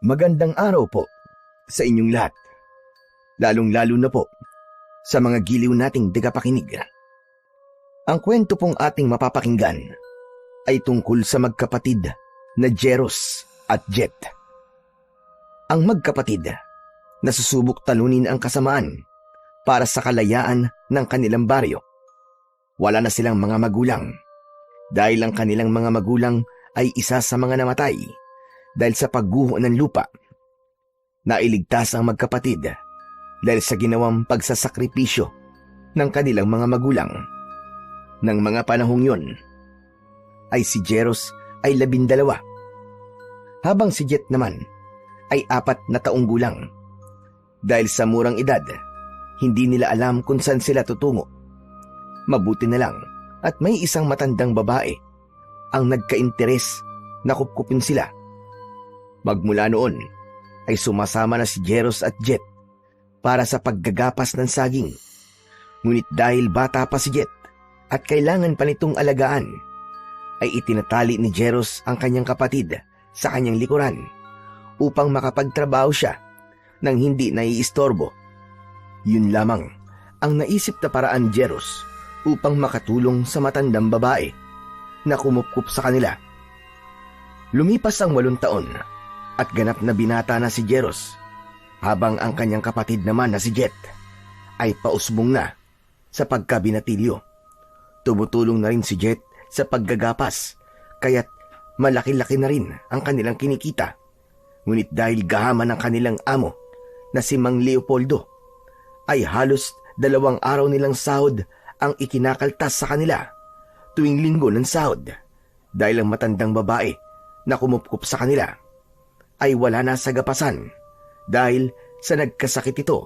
Magandang araw po sa inyong lahat, lalong-lalo na po sa mga giliw nating tagapakinig. Ang kwento pong ating mapapakinggan ay tungkol sa magkapatid na Jeros at Jet. Ang magkapatid na susubok talunin ang kasamaan para sa kalayaan ng kanilang baryo. Wala na silang mga magulang dahil ang kanilang mga magulang ay isa sa mga namatay dahil sa pagguho ng lupa. Nailigtas ang magkapatid dahil sa ginawang pagsasakripisyo ng kanilang mga magulang. Nang mga panahong yun, ay si Jeros ay 12, habang si Jet naman ay 4 na taong gulang. Dahil sa murang edad, hindi nila alam kung saan sila tutungo. Mabuti na lang at may isang matandang babae ang nagka-interes na kupkupin sila. Magmula noon ay sumasama na si Jeros at Jet para sa paggagapas ng saging. Ngunit dahil bata pa si Jet at kailangan pa nitong alagaan, ay itinatali ni Jeros ang kanyang kapatid sa kanyang likuran upang makapagtrabaho siya nang hindi naiistorbo. Yun lamang ang naisip na paraan ni Jeros upang makatulong sa matandang babae na kumupkup sa kanila. Lumipas ang 8 taon at ganap na binata na si Jeros, habang ang kanyang kapatid naman na si Jet ay pausbong na sa pagkabinatilyo. Tumutulong na rin si Jet sa paggagapas, kaya't malaki-laki na rin ang kanilang kinikita. Ngunit dahil gahaman ng kanilang amo na si Mang Leopoldo, ay halos 2 araw nilang sahod ang ikinakaltas sa kanila tuwing linggo ng sahod, dahil ang matandang babae na kumupkup sa kanila ay wala na sa gapasan dahil sa nagkasakit ito,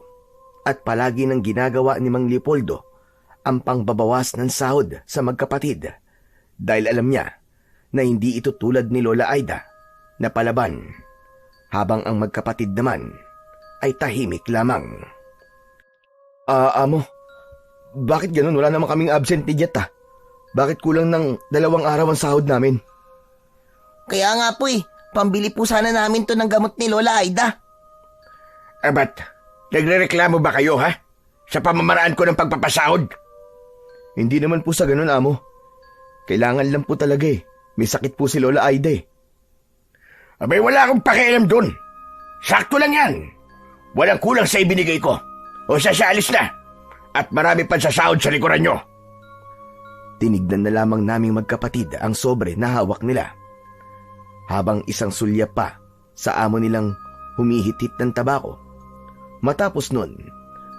at palagi nang ginagawa ni Mang Leopoldo ang pangbabawas ng sahod sa magkapatid dahil alam niya na hindi ito tulad ni Lola Aida na palaban, habang ang magkapatid naman ay tahimik lamang. Amo, bakit ganun? Wala naman kaming absent ni Jet ah. Bakit kulang ng 2 araw ang sahod namin? Kaya nga po pambili po sana namin to ng gamot ni Lola Aida. Ba't nagrereklamo ba kayo, ha? Sa pamamaraan ko ng pagpapasahod? Hindi naman po sa ganun, amo. Kailangan lang po talaga May sakit po si Lola Aida Abay, wala akong pakialam dun. Sakto lang yan. Walang kulang sa ibinigay ko. O sasaalis na. At marami pang sasahod sa likuran nyo. Tinignan na lamang naming magkapatid ang sobre na hawak nila, habang isang sulyap pa sa amo nilang humihit-hit ng tabako. Matapos nun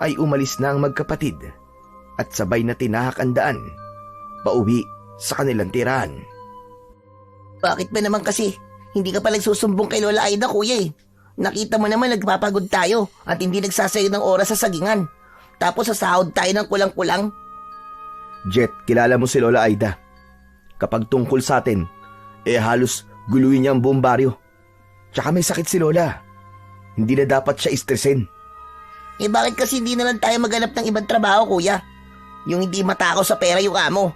ay umalis na ang magkapatid at sabay na tinahak ang daan pauwi sa kanilang tirahan. Bakit ba naman kasi hindi ka pa nagsusumbong kay Lola Aida, kuya Nakita mo naman nagpapagod tayo at hindi nagsasayo ng oras sa sagingan. Tapos sasahod tayo ng kulang-kulang. Jet, kilala mo si Lola Aida. Kapag tungkol sa atin, halos guluhin niya ang buong baryo. Tsaka may sakit si Lola. Hindi na dapat siya istresin. Bakit kasi hindi na lang tayo maghanap ng ibang trabaho, kuya? Yung hindi matakaw sa pera yung amo.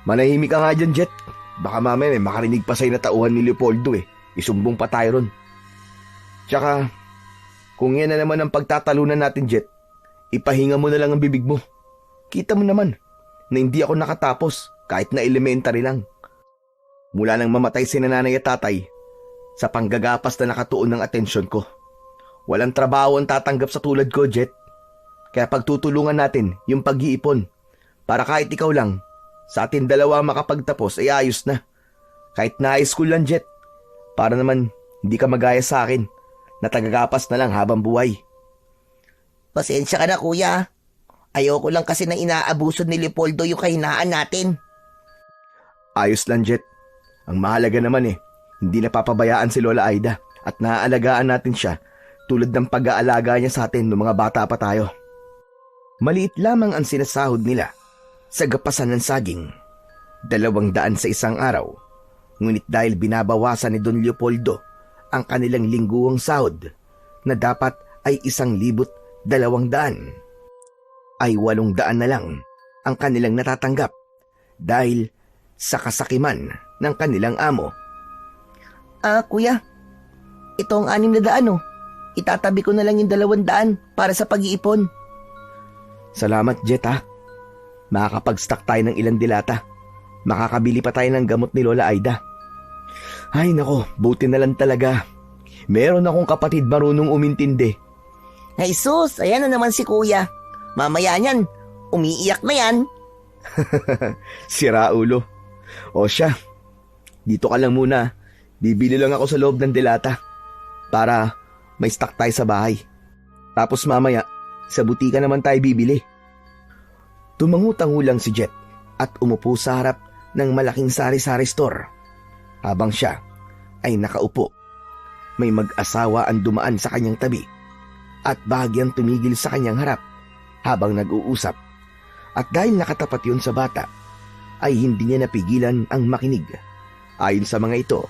Manahimik ka nga dyan, Jet. Baka mamaya may makarinig pa sa'yo na tauhan ni Leopoldo Isumbong pa tayo ron. Tsaka, kung yan na naman ang pagtatalunan natin, Jet, ipahinga mo na lang ang bibig mo. Kita mo naman na hindi ako nakatapos kahit na elementary lang. Mula nang mamatay si nanay at tatay, sa panggagapas na nakatuon ng atensyon ko. Walang trabaho ang tatanggap sa tulad ko, Jet. Kaya pagtutulungan natin yung pag-iipon para kahit ikaw lang, sa atin 2 makapagtapos ay ayos na. Kahit na high school lang, Jet. Para naman hindi ka magaya sa akin na tagagapas na lang habang buhay. Pasensya ka na, kuya. Ayoko lang kasi na inaabuso ni Leopoldo yung kahinaan natin. Ayos lang, Jet. Ang mahalaga naman hindi napapabayaan si Lola Aida at naaalagaan natin siya tulad ng pag-aalaga niya sa atin noong mga bata pa tayo. Maliit lamang ang sinasahod nila sa gapasan ng saging, 200 sa isang araw. Ngunit dahil binabawasan ni Don Leopoldo ang kanilang lingguang sahod na dapat ay 1,200, ay 800 na lang ang kanilang natatanggap dahil sa kasakiman ng kanilang amo. Kuya, Ito ang 600 oh. Itatabi ko na lang yung 200 para sa pag-iipon. Salamat, Jet ha. Makakapag-stock tayo ng ilang dilata. Makakabili pa tayo ng gamot ni Lola Aida. Ay nako, buti na lang talaga. Meron akong kapatid marunong umintindi. Ay sus, ayan na naman si kuya. Mamaya niyan, umiiyak na yan. Sira ulo. O siya, dito ka lang muna. Bibili lang ako sa loob ng dilata para may stock tayo sa bahay. Tapos mamaya, sa butika naman tayo bibili. Tumangu-tangu lang si Jet at umupo sa harap ng malaking sari-sari store. Habang siya ay nakaupo, may mag-asawa ang dumaan sa kanyang tabi at bahagyang tumigil sa kanyang harap habang nag-uusap. At dahil nakatapat yun sa bata, ay hindi niya napigilan ang makinig. Ayon sa mga ito,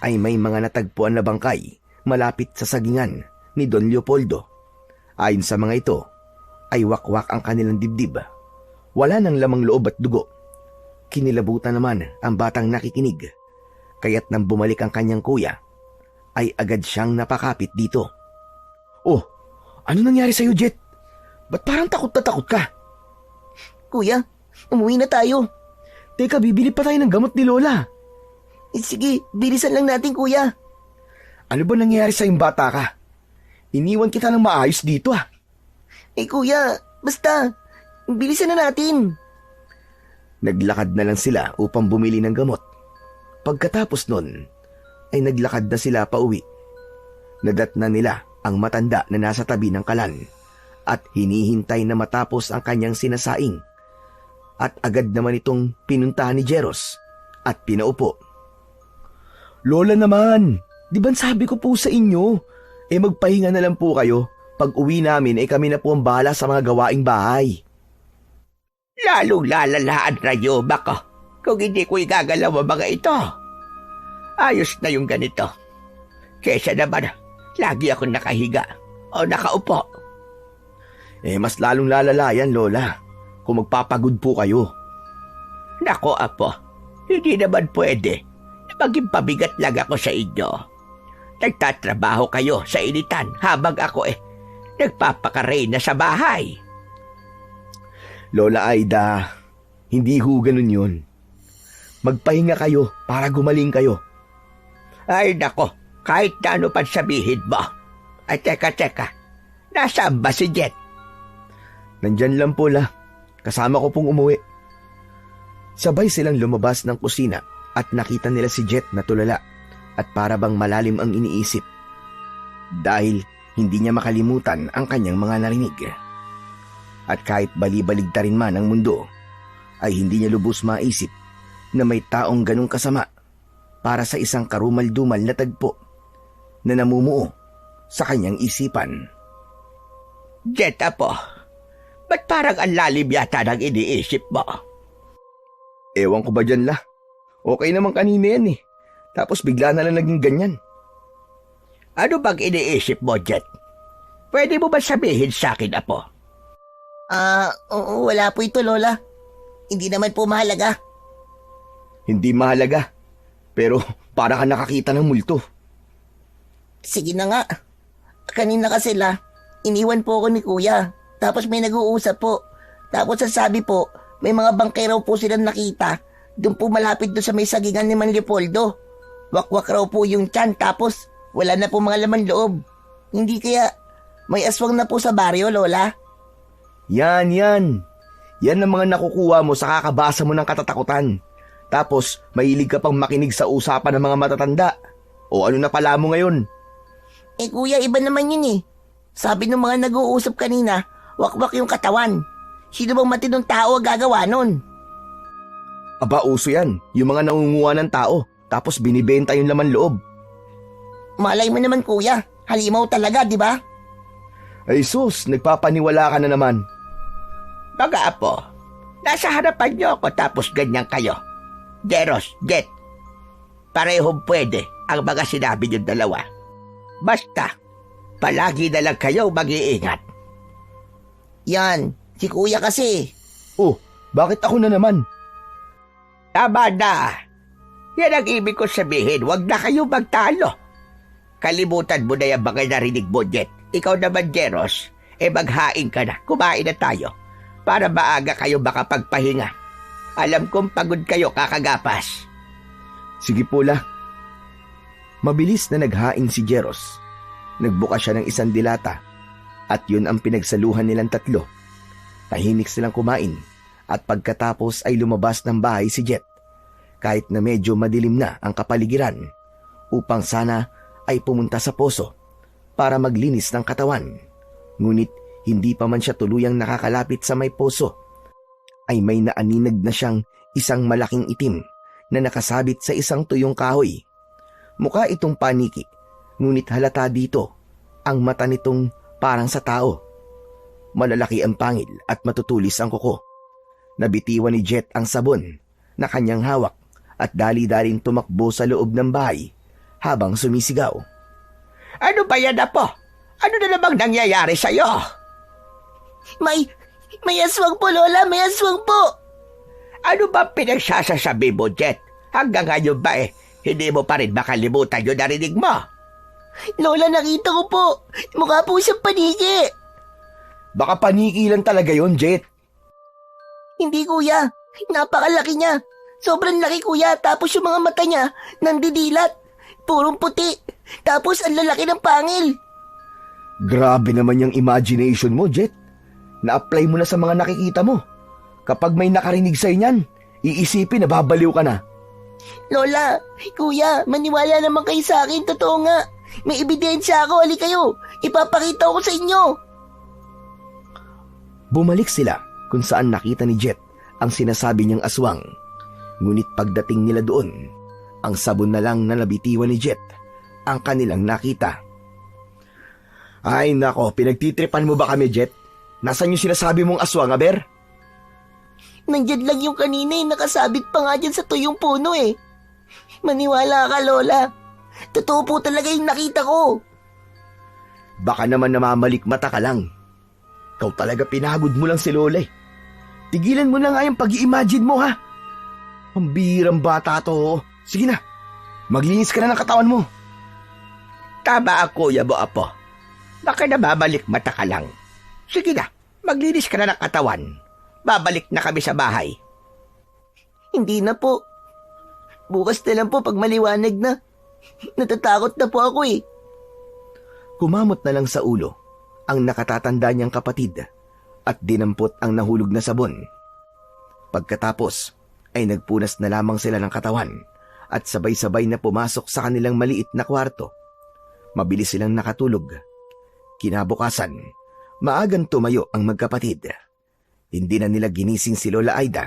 ay may mga natagpuan na bangkay malapit sa sagingan ni Don Leopoldo. Ayon sa mga ito, ay wakwak ang kanilang dibdib. Wala nang lamang loob at dugo. Kinilabutan naman ang batang nakikinig, kaya't nang bumalik ang kanyang kuya, ay agad siyang napakapit dito. Oh, ano nangyari sa'yo, Jet? Ba't parang takot na takot ka? Kuya, umuwi na tayo. Teka, bibili pa tayo ng gamot ni Lola. Sige, bilisan lang natin kuya. Ano ba nangyari sa bata ka? Iniwan kita ng maayos dito ah. Kuya, basta, bilisan na natin. Naglakad na lang sila upang bumili ng gamot. Pagkatapos nun, ay naglakad na sila pauwi. Nadatna nila ang matanda na nasa tabi ng kalan at hinihintay na matapos ang kanyang sinasaing. At agad naman itong pinuntahan ni Jeros at pinaupo. Lola naman, di ba sabi ko po sa inyo, magpahinga na lang po kayo. Pag uwi namin kami na po ang bahala sa mga gawaing bahay. Lalong lalalaan na yung ko kung hindi ko igagalaw ang mga ito. Ayos na yung ganito. Kesa naman, lagi akong nakahiga o nakaupo. Mas lalong lalala yan, Lola, kung magpapagod po kayo. Nako, Apo, hindi naman pwede na maging pabigat lang ako sa inyo. Nagtatrabaho kayo sa initan habang ako nagpapakarena sa bahay. Lola Aida, hindi ho ganun yun. Magpahinga kayo para gumaling kayo. Ay nako, kahit na ano pa sabihin mo. Ay teka, nasaan ba si Jet? Nandyan lang po la, kasama ko pong umuwi. Sabay silang lumabas ng kusina at nakita nila si Jet na tulala at para bang malalim ang iniisip. Dahil hindi niya makalimutan ang kanyang mga narinig. At kahit balibaligta rin man ang mundo, ay hindi niya lubos maisip na may taong ganong kasama para sa isang karumal-dumal na tagpo na namumuo sa kanyang isipan. Jet, Apo, ba't parang ang lalim yata ng iniisip mo? Ewan ko ba dyan la? Okay naman kanina yan Tapos bigla na lang naging ganyan. Ano bang iniisip mo, Jet? Pwede mo ba sabihin sa akin, Apo? Wala po ito, Lola. Hindi naman po mahalaga. Hindi mahalaga, pero para ka nakakita ng multo. Sige na nga. Kanina kasi iniwan po ako ni Kuya. Tapos may nag-uusap po. Tapos sasabi po, may mga bangkero po silang nakita. Doon po malapit doon sa may sagingan ni Man Leopoldo. Wakwak raw po yung tiyan, tapos wala na po mga laman loob. Hindi kaya may aswang na po sa baryo, Lola? Yan. Yan ang mga nakukuha mo sa kakabasa mo ng katatakutan. Tapos, mahilig ka pang makinig sa usapan ng mga matatanda. O ano na pala mo ngayon? Kuya, iba naman yun Sabi ng mga nag-uusap kanina, wakwak yung katawan. Sino bang matinong tao ang gagawa nun? Aba, uso yan. Yung mga nangunguha ng tao, tapos binibenta yung laman loob. Malay mo naman, Kuya. Halimaw talaga, di ba? Ay sus, nagpapaniwala ka na naman. Mga Apo, nasa harapan niyo ako tapos ganyan kayo. Jeros, Jet, parehong pwede ang mga sinabi niyong dalawa. Basta, palagi na lang kayo mag-iingat. Yan, si Kuya kasi. Oh, bakit ako na naman? Tama na. Yan ang ibig ko sabihin, huwag na kayo magtalo. Kalimutan mo na yung mga narinig mo, Jet. Ikaw naman, Jeros, maghain ka na. Kumain na tayo. Para maaga kayo makapagpahinga. Alam kong pagod kayo kakagapas. Sige po la. Mabilis na naghain si Jeros. Nagbuka siya ng isang dilata at yun ang pinagsaluhan nilang tatlo. Tahimik silang kumain at pagkatapos ay lumabas ng bahay si Jet kahit na medyo madilim na ang kapaligiran upang sana ay pumunta sa poso para maglinis ng katawan. Ngunit hindi pa man siya tuluyang nakakalapit sa may poso ay may naaninag na siyang isang malaking itim na nakasabit sa isang tuyong kahoy. Mukha itong paniki, ngunit halata dito ang mata nitong parang sa tao. Malalaki ang pangil at matutulis ang kuko. Nabitiwan ni Jet ang sabon na kanyang hawak at dali-daling tumakbo sa loob ng bahay habang sumisigaw. Ano ba yan, Apo? Ano na namang nangyayari sa'yo? May aswang po, Lola, may aswang po. Ano ba pinagsasasabi mo, Jet? Hanggang ngayon ba hindi mo pa rin makalimutan yung narinig mo? Lola, nakita ko po. Mukha po siyang paniki. Baka paniki lang talaga yon, Jet. Hindi, kuya. Napakalaki niya. Sobrang laki, kuya. Tapos yung mga mata niya, nandidilat. Purong puti. Tapos ang lalaki ng pangil. Grabe naman yung imagination mo, Jet. Na-apply mo na sa mga nakikita mo. Kapag may nakarinig sa'yo niyan, iisipin na babaliw ka na. Lola, kuya, maniwala naman kayo sa akin. Totoo nga. May ebidensya ako. Hali kayo. Ipapakita ko sa inyo. Bumalik sila kung saan nakita ni Jet ang sinasabi niyang aswang. Ngunit pagdating nila doon, ang sabon na lang na nabitiwan ni Jet ang kanilang nakita. Ay nako, pinagtitripan mo ba kami, Jet? Nasaan yung sinasabi mong aswang, Aber? Nandiyan lang yung kanina nakasabit pa nga dyan sa tuyong puno eh. Maniwala ka, Lola. Totoo po talaga yung nakita ko. Baka naman namamalik mata ka lang. Ikaw talaga pinagod mo lang si Lola eh. Tigilan mo na nga yung pag-i-imagine mo, ha? Pambirang bata to. Sige na, maglinis ka na ng katawan mo. Tama ang kuya mo, Apo. Baka namamalik mata ka lang. Sige na, maglinis ka na ng katawan. Babalik na kami sa bahay. Hindi na po. Bukas na lang po pag maliwanag na. Natatakot na po ako eh. Kumamot na lang sa ulo ang nakatatanda niyang kapatid at dinampot ang nahulog na sabon. Pagkatapos ay nagpunas na lamang sila ng katawan at sabay-sabay na pumasok sa kanilang maliit na kwarto. Mabilis silang nakatulog. Kinabukasan, maagang tumayo ang magkapatid. Hindi na nila ginising si Lola Aida.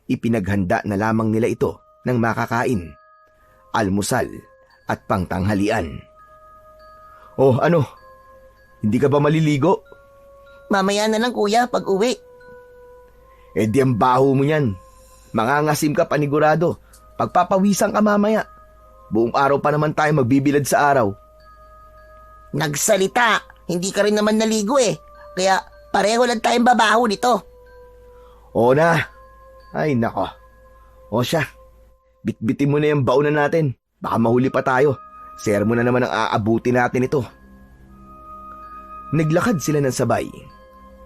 Ipinaghanda na lamang nila ito ng makakain, almusal at pangtanghalian. Oh, ano? Hindi ka ba maliligo? Mamaya na lang, kuya, pag uwi. Eh di ang baho mo yan. Mangangasim ka panigurado. Pagpapawisan ka mamaya. Buong araw pa naman tayo magbibilad sa araw. Nagsalita. Hindi ka rin naman naligo eh. Kaya pareho lang tayong babaho nito. Oo na. Ay nako. O siya. Bitbitin mo na yung baunan natin. Baka mahuli pa tayo. Sermon na naman ang aabuti natin ito. Naglakad sila ng sabay.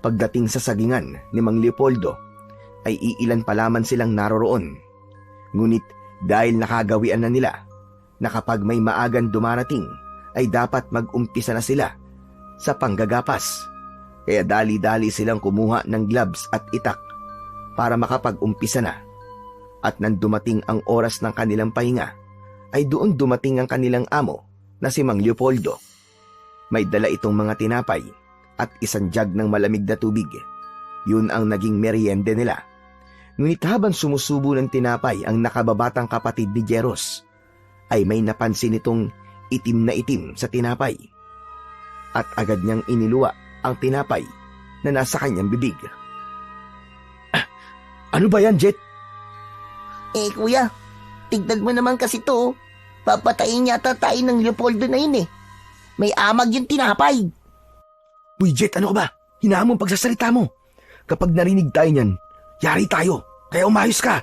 Pagdating sa sagingan ni Mang Leopoldo, ay iilan pa lamang silang naroroon. Ngunit dahil nakagawian na nila na kapag may maagang dumarating ay dapat mag-umpisa na sila sa panggagapas. Kaya dali-dali silang kumuha ng gloves at itak para makapag-umpisa na. At nang dumating ang oras ng kanilang pahinga, ay doon dumating ang kanilang amo na si Mang Leopoldo. May dala itong mga tinapay at isang jug ng malamig na tubig. Yun ang naging meriende nila. Ngunit habang sumusubo ng tinapay ang nakababatang kapatid ni Jeros, ay may napansin itong itim na itim sa tinapay. At agad niyang iniluwa ang tinapay na nasa kanyang bibig. Ano ba yan, Jet? Eh, kuya, tignan mo naman kasi to. Papatayin yata tayo ng Leopoldo na yun eh. May amag yung tinapay. Uy, Jet, ano ka ba? Hinahamon pagsasalita mo. Kapag narinig tayo niyan, yari tayo. Kaya umayos ka.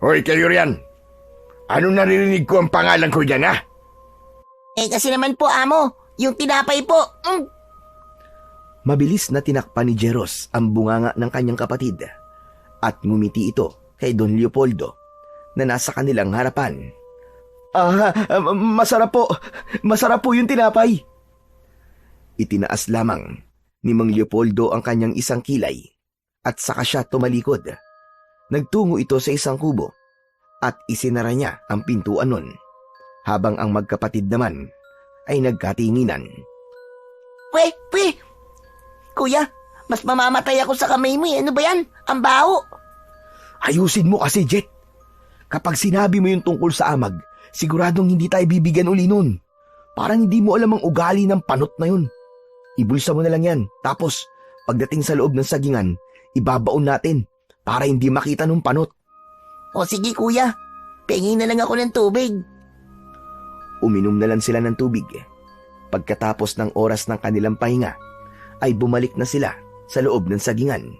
Hoy, kayo riyan. Ano naririnig ko ang pangalan ko dyan, ha? Kasi naman po, amo, yung tinapay po. Mabilis na tinakpan ni Jeros ang bunganga ng kanyang kapatid at ngumiti ito kay Don Leopoldo na nasa kanilang harapan. Masarap po. Masarap po yung tinapay. Itinaas lamang ni Mang Leopoldo ang kanyang isang kilay at saka siya tumalikod. Nagtungo ito sa isang kubo at isinara niya ang pintuan nun habang ang magkapatid naman ay nagkatinginan. Pwe! Kuya, mas mamamatay ako sa kamay mo eh. Ano ba yan? Ang baho. Ayusin mo kasi, Jet. Kapag sinabi mo yung tungkol sa amag, siguradong hindi tayo bibigyan uli nun. Parang hindi mo alam ang ugali ng panot na yun. Ibulsa mo na lang yan. Tapos, pagdating sa loob ng sagingan, ibabaon natin para hindi makita ng panot. O sige kuya, pengin na lang ako ng tubig. Uminom na lang sila ng tubig. Pagkatapos ng oras ng kanilang pahinga, ay bumalik na sila sa loob ng sagingan.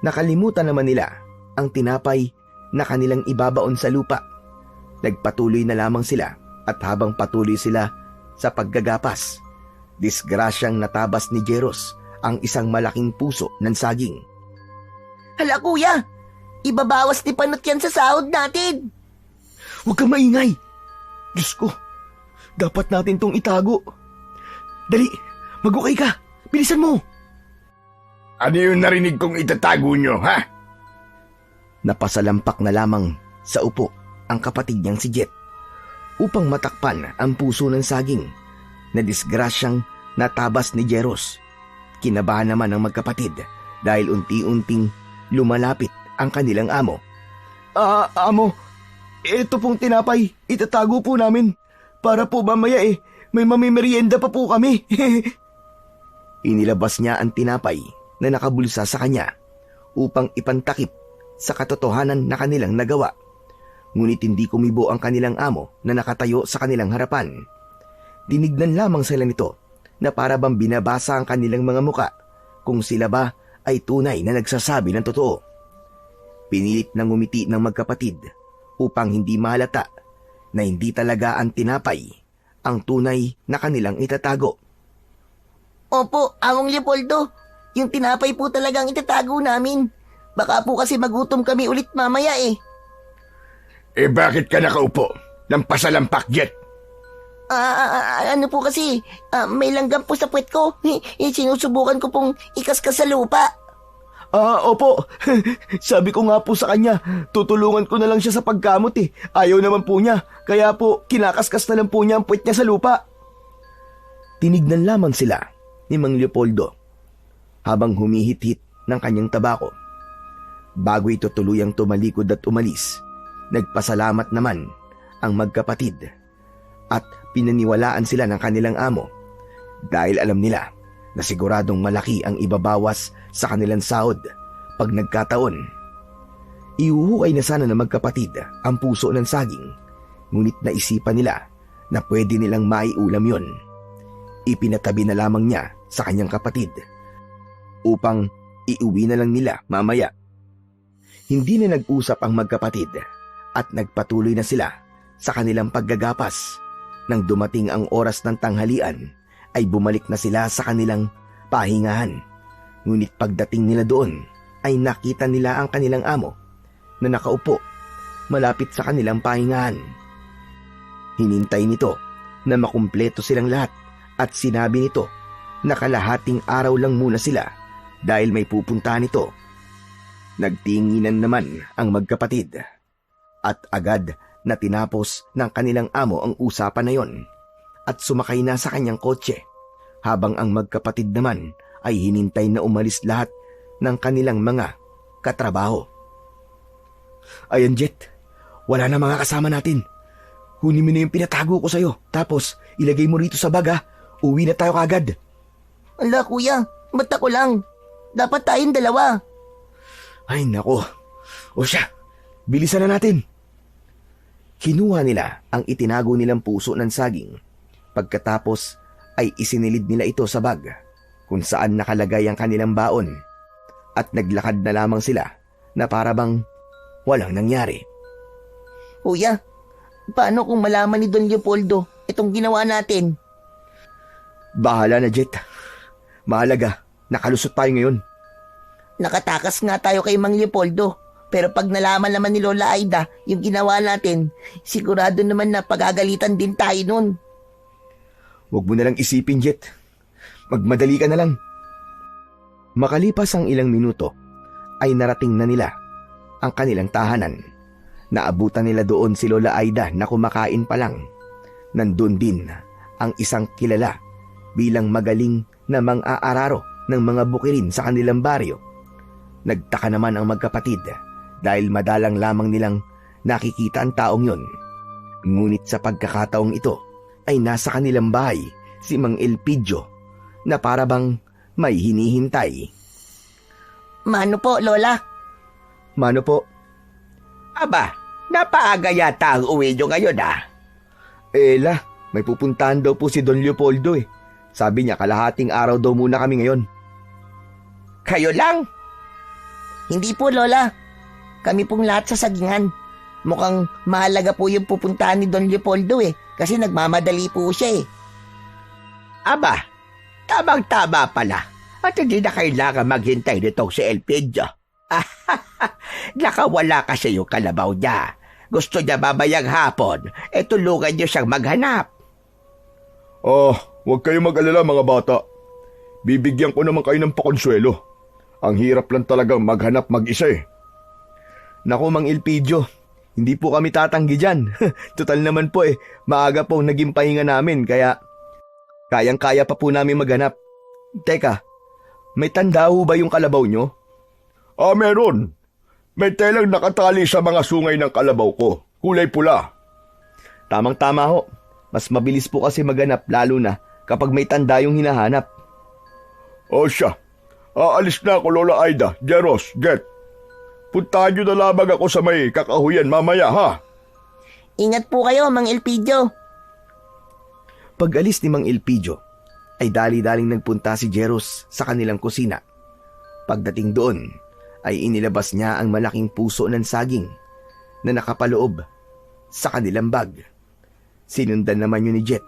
Nakalimutan naman nila ang tinapay na kanilang ibabaon sa lupa. Nagpatuloy na lamang sila at habang patuloy sila sa paggagapas, disgrasyang natabas ni Jeros ang isang malaking puso ng saging. Hala kuya, ibabawas ni Panot yan sa sahod natin. Huwag kang maingay! Diyos ko, dapat natin tong itago. Dali, mag-okay ka! Bilisan mo! Ano yung narinig kong itatago nyo, ha? Napasalampak na lamang sa upo ang kapatid niyang si Jet upang matakpan ang puso ng saging na disgrasyang natabas ni Jeros. Kinabahan naman ang magkapatid dahil unti-unting lumalapit ang kanilang amo. Amo, ito pong tinapay, itatago po namin para po mamaya may mamimerienda pa po kami. Inilabas niya ang tinapay na nakabulsa sa kanya upang ipantakip sa katotohanan na kanilang nagawa. Ngunit hindi kumibo ang kanilang amo na nakatayo sa kanilang harapan. Dinignan lamang sila nito na para bang binabasa ang kanilang mga muka kung sila ba ay tunay na nagsasabi ng totoo. Pinilit na ngumiti ng magkapatid upang hindi mahalata na hindi talaga ang tinapay ang tunay na kanilang itatago. Opo, Among Leopoldo, yung tinapay po talagang itatago namin. Baka po kasi magutom kami ulit mamaya eh. Bakit ka nakaupo? Nang pasalampak, Jet? Ano po kasi, may langgam po sa puwet ko. Sinusubukan ko pong ikaskas sa lupa. Opo. Sabi ko nga po sa kanya, tutulungan ko na lang siya sa pagkamot eh. Ayaw naman po niya, kaya po kinakaskas na lang po niya ang puwet niya sa lupa. Tinignan lamang sila ni Mang Leopoldo habang humihit-hit ng kanyang tabako. Bago ito tuluyang tumalikod at umalis, nagpasalamat naman ang magkapatid at pinaniwalaan sila ng kanilang amo dahil alam nila na siguradong malaki ang ibabawas sa kanilang sahod pag nagkataon. Iuhukay na sana ng magkapatid ang puso ng saging, ngunit naisipan nila na pwede nilang maiulam yon. Ipinatabi na lamang niya sa kanyang kapatid upang iuwi na lang nila mamaya. Hindi na nag-usap ang magkapatid at nagpatuloy na sila sa kanilang paggagapas. Nang dumating ang oras ng tanghalian, ay bumalik na sila sa kanilang pahingahan. Ngunit pagdating nila doon, ay nakita nila ang kanilang amo na nakaupo malapit sa kanilang pahingahan. Hinintay nito na makumpleto silang lahat at sinabi nito na kalahating araw lang muna sila dahil may pupuntahan ito. Nagtinginan naman ang magkapatid at agad na tinapos ng kanilang amo ang usapan na yon at sumakay na sa kanyang kotse habang ang magkapatid naman ay hinintay na umalis lahat ng kanilang mga katrabaho. Ayan, Jet, wala na mga kasama natin. Kunin mo na yung pinatago ko sa'yo, tapos ilagay mo rito sa bag ha. Uwi na tayo kagad. Ala kuya, ba't ako lang? Dapat tayong dalawa. Ay nako, o siya, bilisan na natin. Kinuha nila ang itinago nilang puso ng saging. Pagkatapos ay isinilid nila ito sa bag kung saan nakalagay ang kanilang baon at naglakad na lamang sila na para bang walang nangyari. Kuya, paano kung malaman ni Don Leopoldo itong ginawa natin? Bahala na, Jet. Mahalaga, nakalusot tayo ngayon. Nakatakas nga tayo kay Mang Leopoldo. Pero pag nalaman naman ni Lola Aida yung ginawa natin, sigurado naman na pagagalitan din tayo nun. Huwag mo nalang isipin, Jet. Magmadali ka na lang. Makalipas ang ilang minuto, ay narating na nila ang kanilang tahanan. Naabutan nila doon si Lola Aida na kumakain pa lang. Nandun din ang isang kilala bilang magaling na mang-aararo ng mga bukirin sa kanilang baryo. Nagtaka naman ang magkapatid dahil madalang lamang nilang nakikita ang taong yon. Ngunit sa pagkakataong ito ay nasa kanilang bahay si Mang Elpidio na parabang may hinihintay. Mano po, Lola? Mano po? Aba, napaaga yata ang uwi nyo ngayon Ela, may pupuntahan daw po si Don Leopoldo eh. Sabi niya kalahating araw daw muna kami ngayon. Kayo lang? Hindi po, Lola. Kami pong lahat sa sagingan. Mukhang mahalaga po yung pupuntahan ni Don Leopoldo kasi nagmamadali po siya Aba, tamang-tama pala. At hindi na kailangan maghintay nitong si Elpidio. Nakawala kasi yung kalabaw niya. Gusto niya mamayang hapon, tulungan niyo siyang maghanap. Huwag kayong mag-alala mga bata. Bibigyan ko naman kayo ng pakonsuelo. Ang hirap lang talagang maghanap mag-isa Naku, Mang Elpidio, hindi po kami tatanggi dyan. Total naman po maaga po naging pahinga namin kaya kayang-kaya pa po namin maghanap. Teka, may tanda ho ba yung kalabaw nyo? Meron. May telang nakatali sa mga sungay ng kalabaw ko. Kulay pula. Tamang-tama ho. Mas mabilis po kasi maghanap lalo na kapag may tanda yung hinahanap. Siya. Aalis na ako, Lola Aida, Jeros, Jet. Puntahan nyo na lamang ako sa may kakahuyan mamaya, ha? Ingat po kayo, Mang Elpidio. Pag-alis ni Mang Elpidio, ay dali-daling nagpunta si Jeros sa kanilang kusina. Pagdating doon, ay inilabas niya ang malaking puso ng saging na nakapaloob sa kanilang bag. Sinundan naman yun ni Jet.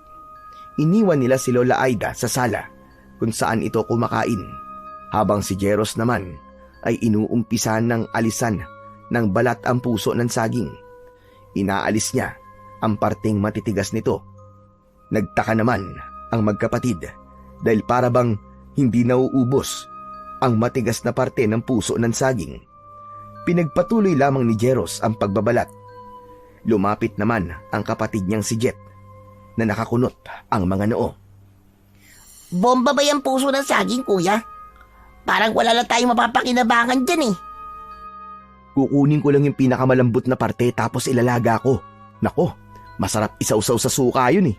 Iniwan nila si Lola Aida sa sala kung saan ito kumakain, habang si Jeros naman ay inuumpisan ng alisan ng balat ang puso ng saging. Inaalis niya ang parteng matitigas nito. Nagtaka naman ang magkapatid dahil parabang hindi nauubos ang matigas na parte ng puso ng saging. Pinagpatuloy lamang ni Jeros ang pagbabalat. Lumapit naman ang kapatid niyang si Jet na nakakunot ang mga noo. Bomba ba yung puso ng saging, kuya? Parang wala lang tayong mapapakinabangan dyan Kukunin ko lang yung pinakamalambot na parte tapos ilalaga ko. Nako, masarap isausaw sa suka yun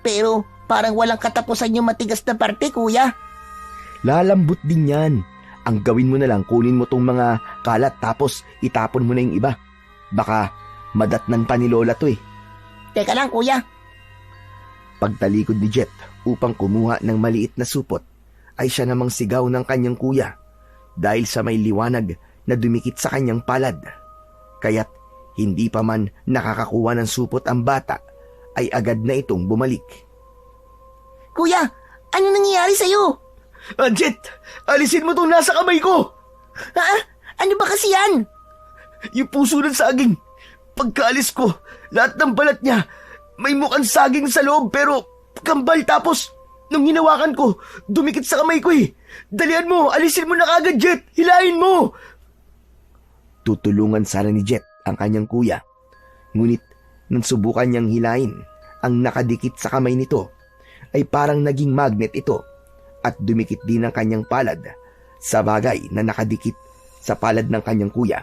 Pero parang walang katapusan yung matigas na parte, kuya. Lalambot din yan. Ang gawin mo na lang, kunin mo tong mga kalat tapos itapon mo na yung iba. Baka madatnan pa ni Lola to Teka lang, kuya. Pagtalikod ni Jet upang kumuha ng maliit na supot, ay siya namang sigaw ng kanyang kuya dahil sa may liwanag na dumikit sa kanyang palad. Kaya't hindi pa man nakakakuha ng supot ang bata, ay agad na itong bumalik. Kuya, ano nangyayari sa'yo? Jet, alisin mo tong nasa kamay ko! Ha? Ano ba kasi yan? Yung puso ng saging. Pagkaalis ko, lahat ng balat niya, may mukhang saging sa loob pero kambal, tapos nung hinawakan ko, dumikit sa kamay ko Dalian mo, alisin mo na kagad, Jet! Hilahin mo! Tutulungan sana ni Jet ang kanyang kuya. Ngunit nang subukan niyang hilahin ang nakadikit sa kamay nito, ay parang naging magnet ito at dumikit din ang kanyang palad sa bagay na nakadikit sa palad ng kanyang kuya.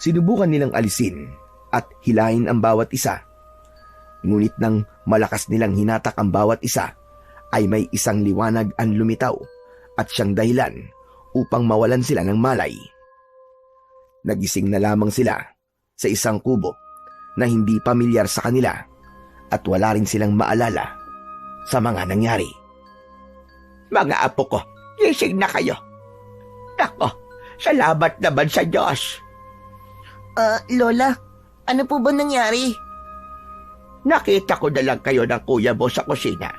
Sinubukan nilang alisin at hilahin ang bawat isa. Ngunit nang malakas nilang hinatak ang bawat isa, ay may isang liwanag ang lumitaw at siyang dahilan upang mawalan sila ng malay. Nagising na lamang sila sa isang kubo na hindi pamilyar sa kanila at wala rin silang maalala sa mga nangyari. Mga apo ko, gising na kayo. Nako, salamat naman sa Diyos. Lola, ano po ba nangyari? Nakita ko na lang kayo ng kuya mo sa kusina.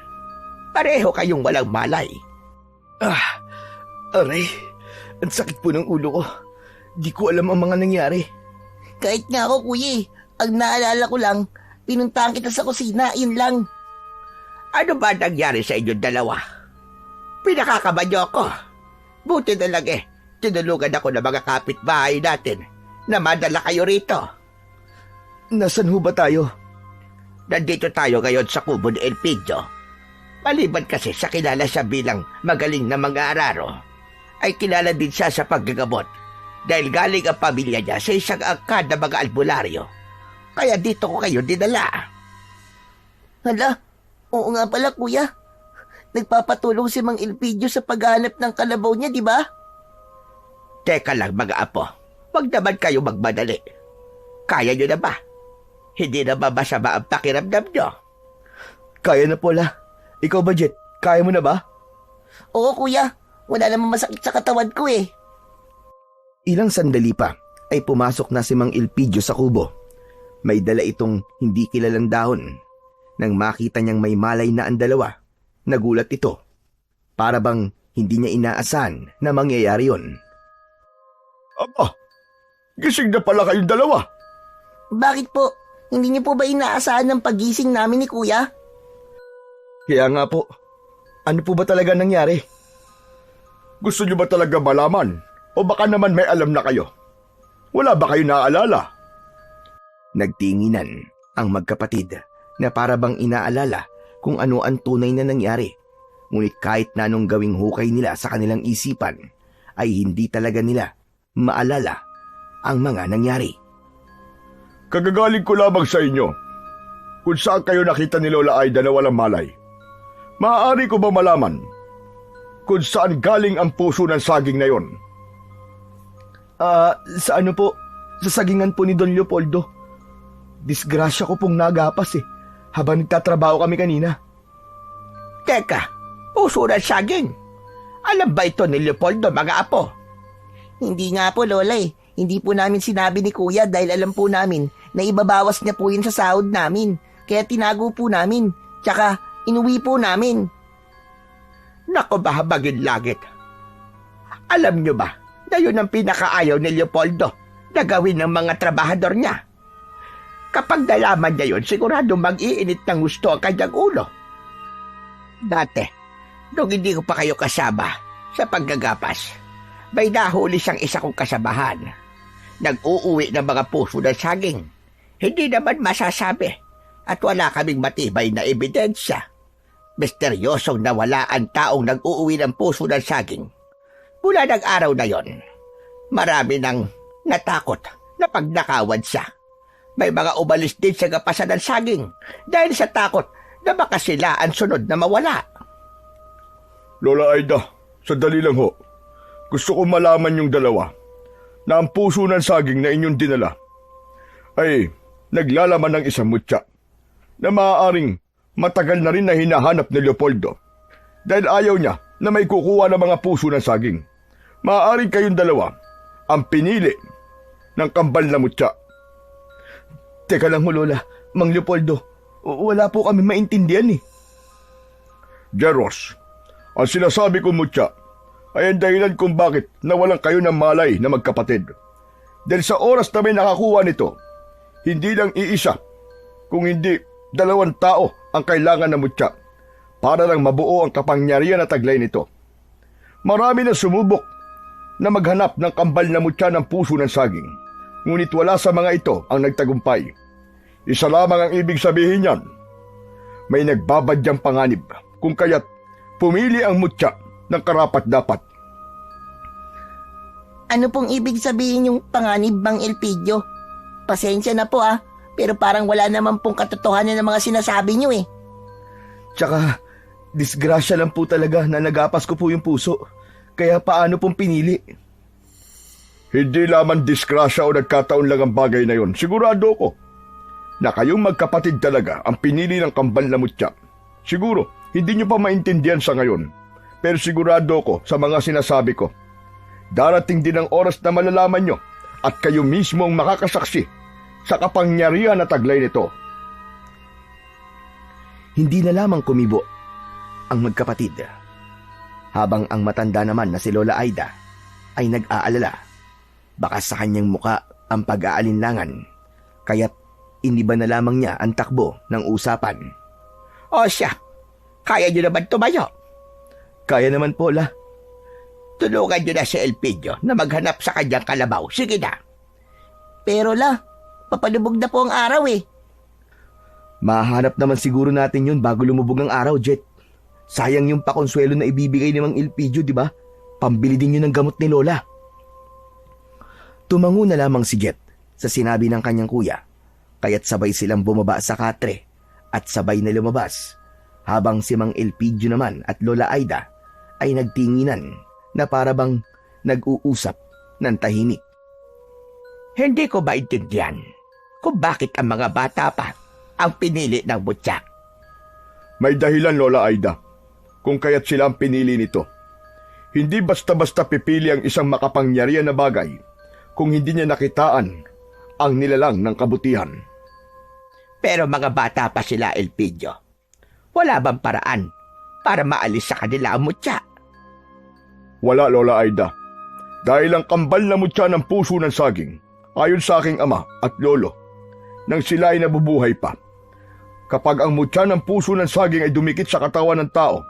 Pareho kayong walang malay. Aray, ang sakit po ng ulo ko. Di ko alam ang mga nangyari. Kahit nga ako, kuya eh. Ang naalala ko lang, pinuntahan kita sa kusina, yun lang. Ano ba nangyari sa inyong dalawa? Pinakakaban niyo ako. Buti na lang tinulungan ako ng mga kapitbahay natin na madala kayo rito. Nasaan ho ba tayo? Nandito tayo ngayon sa kubo ni Elpidio. Maliban kasi sa kilala siya bilang magaling na mag-aararo, ay kilala din siya sa paggagamot dahil galing ang pamilya niya sa isang angkan na mga albularyo. Kaya dito ko kayo dinala. Hala, oo nga pala, kuya. Nagpapatulong si Mang Elpidio sa paghahanap ng kalabaw niya, di ba? Teka lang mga apo, wag naman kayo magmadali. Kaya nyo na ba? Hindi na ba masama ang pakiramdam nyo? Kaya na po la. Ikaw ba, Jet? Kaya mo na ba? Oo, kuya. Wala namang masakit sa katawan ko eh. Ilang sandali pa ay pumasok na si Mang Elpidio sa kubo. May dala itong hindi kilalang dahon. Nang makita niyang may malay na ang dalawa, nagulat ito. Para bang hindi niya inaasahan na mangyayari yon. Aba, gising na pala kayong dalawa. Bakit po? Hindi niyo po ba inaasahan ng pagising namin ni kuya? Kaya nga po, ano po ba talaga nangyari? Gusto niyo ba talaga malaman? O baka naman may alam na kayo? Wala ba kayo naaalala? Nagtinginan ang magkapatid na para bang inaalala kung ano ang tunay na nangyari. Ngunit kahit na anong gawing hukay nila sa kanilang isipan, ay hindi talaga nila maalala ang mga nangyari. Kagagaling ko lamang sa inyo kung saan kayo nakita ni Lola Aida na walang malay. Maaari ko ba malaman kung saan galing ang puso ng saging na yon? Sa ano po? Sa sagingan po ni Don Leopoldo. Disgrasya ko pong nagapas habang nagtatrabaho kami kanina. Teka, puso ng saging. Alam ba ito ni Leopoldo, mga apo? Hindi nga po, Lola eh. Hindi po namin sinabi ni kuya dahil alam po namin na ibabawas niya po yun sa sahod namin. Kaya tinago po namin. Tsaka inuwi po namin. Nako bahabagin langit. Alam nyo ba na yun ang pinakaayaw ni Leopoldo na gawin ng mga trabahador niya? Kapag nalaman niya yun, sigurado mag-iinit ng gusto ang kanyang ulo. Dati, nung hindi ko pa kayo kasama sa paggagapas, may nahuli siyang isa kong kasabahan. Nag-uuwi ng mga puso ng saging. Hindi naman masasabi at wala kaming matibay na ebidensya. Misteryosong nawala ang taong nag-uuwi ng puso ng saging. Mula ng araw na yon, marami nang natakot na pagnakawan siya. May mga umalis din sa gapasan ng saging dahil sa takot na baka sila ang sunod na mawala. Lola Aida, sandali lang ho. Gusto ko malaman yung dalawa na ang puso ng saging na inyong dinala ay naglalaman ng isang mutya na maaaring matagal na rin na hinahanap ni Leopoldo dahil ayaw niya na may kukuha ng mga puso ng saging. Maaaring kayong dalawa ang pinili ng kambal na mutya. Teka lang ho, Lola. Mang Leopoldo, wala po kami maintindihan Jeros, ang sinasabi kong mutya ay ang dahilan kung bakit nawalan kayo ng malay na magkapatid. Dahil sa oras na may nakakuha nito, hindi lang iisa, kung hindi 2 tao ang kailangan ng mutya para lang mabuo ang kapangyarihan at taglay nito. Marami na sumubok na maghanap ng kambal na mutya ng puso ng saging, ngunit wala sa mga ito ang nagtagumpay. Isa lamang ang ibig sabihin niyan. May nagbabadyang panganib kung kaya't pumili ang mutya ng karapat-dapat. Ano pong ibig sabihin yung panganib, Mang Elpidio? Pasensya na po pero parang wala naman pong katotohanan ng mga sinasabi niyo eh. Tsaka, disgrasya lang po talaga na nagapas ko po yung puso. Kaya paano pong pinili? Hindi lamang disgrasya o nagkataon lang ang bagay na yon. Sigurado ko na kayong magkapatid talaga ang pinili ng kambal na mutya. Siguro, hindi nyo pa maintindihan sa ngayon. Pero sigurado ko sa mga sinasabi ko. Darating din ang oras na malalaman nyo at kayo mismo ang makakasaksi sa kapangyarihan na taglay nito. Hindi na lamang kumibo ang magkapatid, habang ang matanda naman na si Lola Aida ay nag-aalala. Baka sa kanyang muka ang pag-aalinlangan, kaya't iniba na lamang niya ang takbo ng usapan. O siya, kaya niyo naman tumayo. Kaya naman po, La. Tulungan niyo na si Elpidio na maghanap sa kanyang kalabaw. Sige na. Pero la, papalubog na po ang araw eh. Mahanap naman siguro natin yun bago lumubog ang araw, Jet. Sayang yung pakonsuelo na ibibigay ni Mang Elpidio, di ba? Pambili din yun ng gamot ni Lola. Tumango na lamang si Jet sa sinabi ng kanyang kuya, kaya't sabay silang bumaba sa katre at sabay na lumabas, habang si Mang Elpidio naman at Lola Aida ay nagtinginan na parabang nag-uusap ng tahimik. Hindi ko maintindihan kung bakit ang mga bata pa ang pinili ng butya. May dahilan, Lola Aida, kung kaya't sila ang pinili nito. Hindi basta-basta pipili ang isang makapangyarihan na bagay kung hindi niya nakitaan ang nilalang ng kabutihan. Pero mga bata pa sila, Elpidio. Wala bang paraan para maalis sa kanila ang mutya? Wala, Lola Aida. Dahil ang kambal na mutya ng puso ng saging, ayon sa aking ama at lolo, nang sila ay nabubuhay pa. Kapag ang mutya ng puso ng saging ay dumikit sa katawan ng tao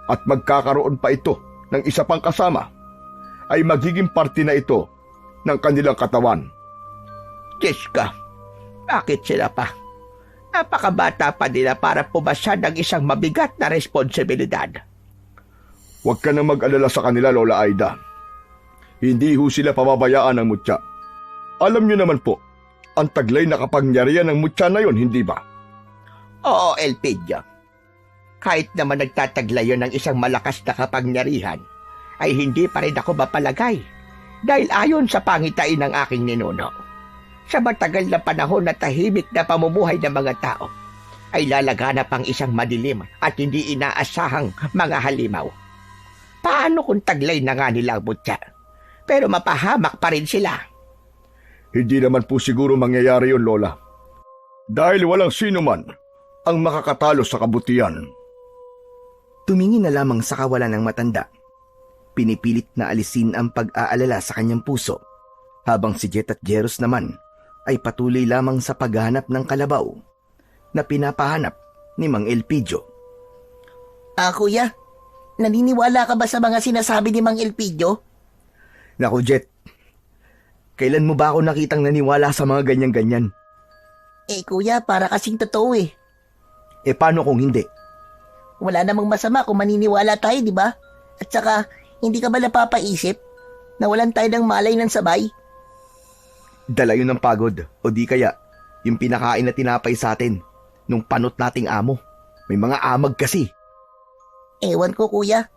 at magkakaroon pa ito ng isa pang kasama, ay magiging parte na ito ng kanilang katawan. Diyos ka, bakit sila pa? Napakabata pa nila para pumasa ng isang mabigat na responsibilidad. Huwag ka nang mag-alala sa kanila, Lola Aida. Hindi ho sila pababayaan ng mutya. Alam niyo naman po, ang taglay na kapangyarihan ng mutya na yon, hindi ba? Oo, Elpidio. Kahit naman nagtataglayo ng isang malakas na kapangyarihan, ay hindi pa rin ako mapalagay dahil ayon sa pangitain ng aking ninuno. Sa matagal na panahon na tahimik na pamumuhay ng mga tao, ay lalaganap ang isang madilim at hindi inaasahang mga halimaw. Paano kung taglay na nga nila ang mutya, pero mapahamak pa rin sila? Hindi naman po siguro mangyayari yun, Lola. Dahil walang sino man ang makakatalo sa kabutihan. Tumingin na lamang sa kawalan ng matanda. Pinipilit na alisin ang pag-aalala sa kanyang puso, habang si Jet at Jeros naman ay patuloy lamang sa paghahanap ng kalabaw na pinapahanap ni Mang Elpidio. Kuya, naniniwala ka ba sa mga sinasabi ni Mang Elpidio? Naku, Jet, kailan mo ba ako nakitang naniwala sa mga ganyan-ganyan? Kuya, para kasing totoo eh. Paano kung hindi? Wala namang masama kung maniniwala tayo, di ba? At saka, hindi ka ba napapaisip na walan tayo ng malay ng sabay? Dala yun ng pagod, o di kaya yung pinakain na tinapay sa atin nung panot nating amo. May mga amag kasi. Ewan ko, kuya.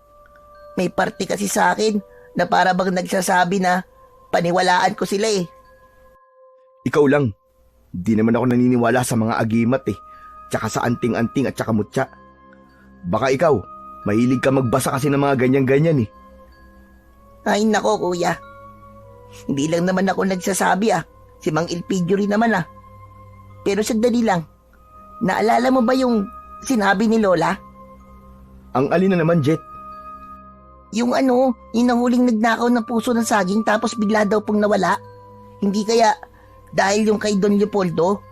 May parte kasi sa akin na para bang nagsasabi na paniwalaan ko sila eh. Ikaw lang. Di naman ako naniniwala sa mga agimat eh. Tsaka sa anting-anting at tsaka mutya. Baka ikaw, mahilig ka magbasa kasi ng mga ganyan-ganyan eh. Ay nako, kuya. Hindi lang naman ako nagsasabi ah. Si Mang Elpidio rin naman ah. Pero sandali lang. Naalala mo ba yung sinabi ni Lola? Ang alin na naman, Jet? Yung yung nahuling nagnakaw ng puso ng saging tapos bigla daw pong nawala. Hindi kaya dahil yung kay Don Leopoldo?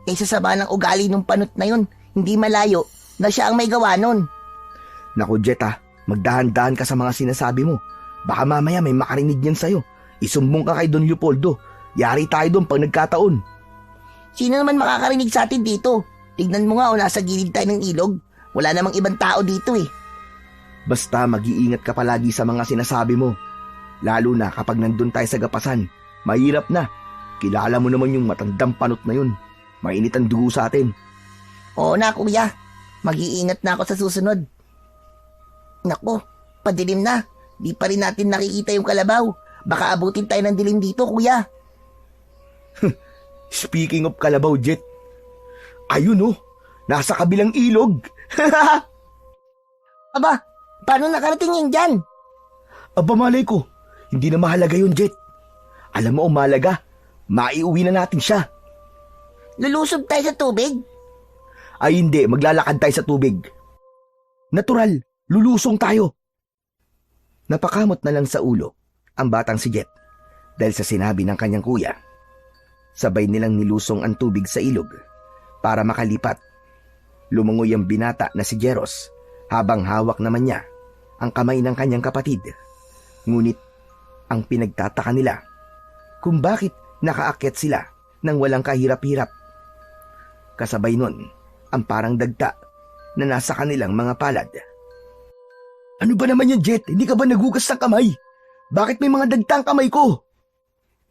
Kaysa sama ng ugali nung panot na yun, hindi malayo na siya ang may gawa nun. Naku, Jet magdahan-dahan ka sa mga sinasabi mo. Baka mamaya may makarinig yan sa'yo. Isumbong ka kay Don Leopoldo. Yari tayo doon pag nagkataon. Sino naman makakarinig sa atin dito? Tignan mo nga nasa gilid tayo ng ilog. Wala namang ibang tao dito eh. Basta mag-iingat ka palagi sa mga sinasabi mo. Lalo na kapag nandun tayo sa gapasan. Mahirap na. Kilala mo naman yung matandang panot na yun. Mainit ang dugo sa atin. Oo na, kuya. Mag-iingat na ako sa susunod. Naku, padilim na. Di pa rin natin nakikita yung kalabaw. Baka abutin tayo ng dilim dito, kuya. Speaking of kalabaw, Jet. Ayun nasa kabilang ilog. Aba, paano nakarating yan dyan? Aba, malay ko. Hindi na mahalaga yun, Jet. Alam mo ang mahalaga, maiuwi na natin siya. Lulusob tayo sa tubig? Ay hindi, maglalakad tayo sa tubig. Natural, lulusong tayo. Napakamot na lang sa ulo ang batang si Jet dahil sa sinabi ng kanyang kuya. Sabay nilang nilusong ang tubig sa ilog para makalipat. Lumungoy ang binata na si Jeros habang hawak naman niya ang kamay ng kanyang kapatid. Ngunit ang pinagtataka nila kung bakit nakaakyat sila nang walang kahirap-hirap. Kasabay nun ang parang dagta na nasa kanilang mga palad. Ano ba naman yan, Jet? Hindi ka ba nagugas ng kamay? Bakit may mga dagta ang kamay ko?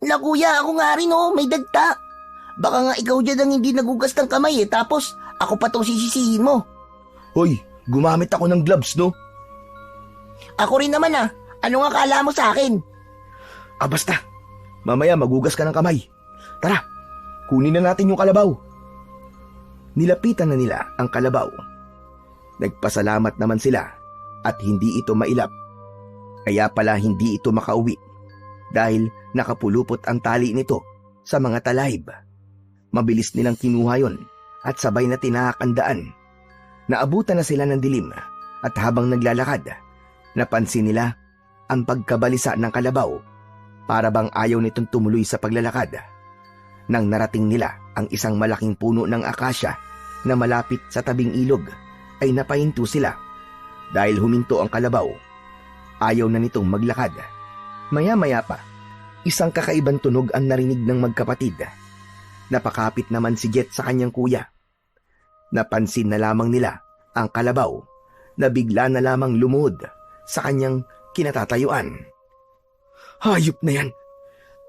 La kuya, ako nga rin may dagta. Baka nga ikaw dyan ang hindi nagugas ng kamay tapos ako pa tong sisisihin mo. Hoy, gumamit ako ng gloves, no? Ako rin naman Ano nga kala mo sa akin? Basta. Mamaya magugas ka ng kamay. Tara, kunin na natin yung kalabaw. Nilapitan na nila ang kalabaw. Nagpasalamat naman sila at hindi ito mailap. Kaya pala hindi ito makauwi dahil nakapulupot ang tali nito sa mga talahib. Mabilis nilang kinuha yon at sabay na tinahak ang daan. Naabutan na sila ng dilim at habang naglalakad, napansin nila ang pagkabalisa ng kalabaw para bang ayaw nitong tumuloy sa paglalakad. Nang narating nila ang isang malaking puno ng akasya na malapit sa tabing ilog, ay napahinto sila dahil huminto ang kalabaw. Ayaw na nitong maglakad. Maya-maya pa, isang kakaibang tunog ang narinig ng magkapatid. Napakapit naman si Jet sa kanyang kuya. Napansin na lamang nila ang kalabaw na bigla na lamang lumuhod sa kanyang kinatatayuan. Hayop na yan!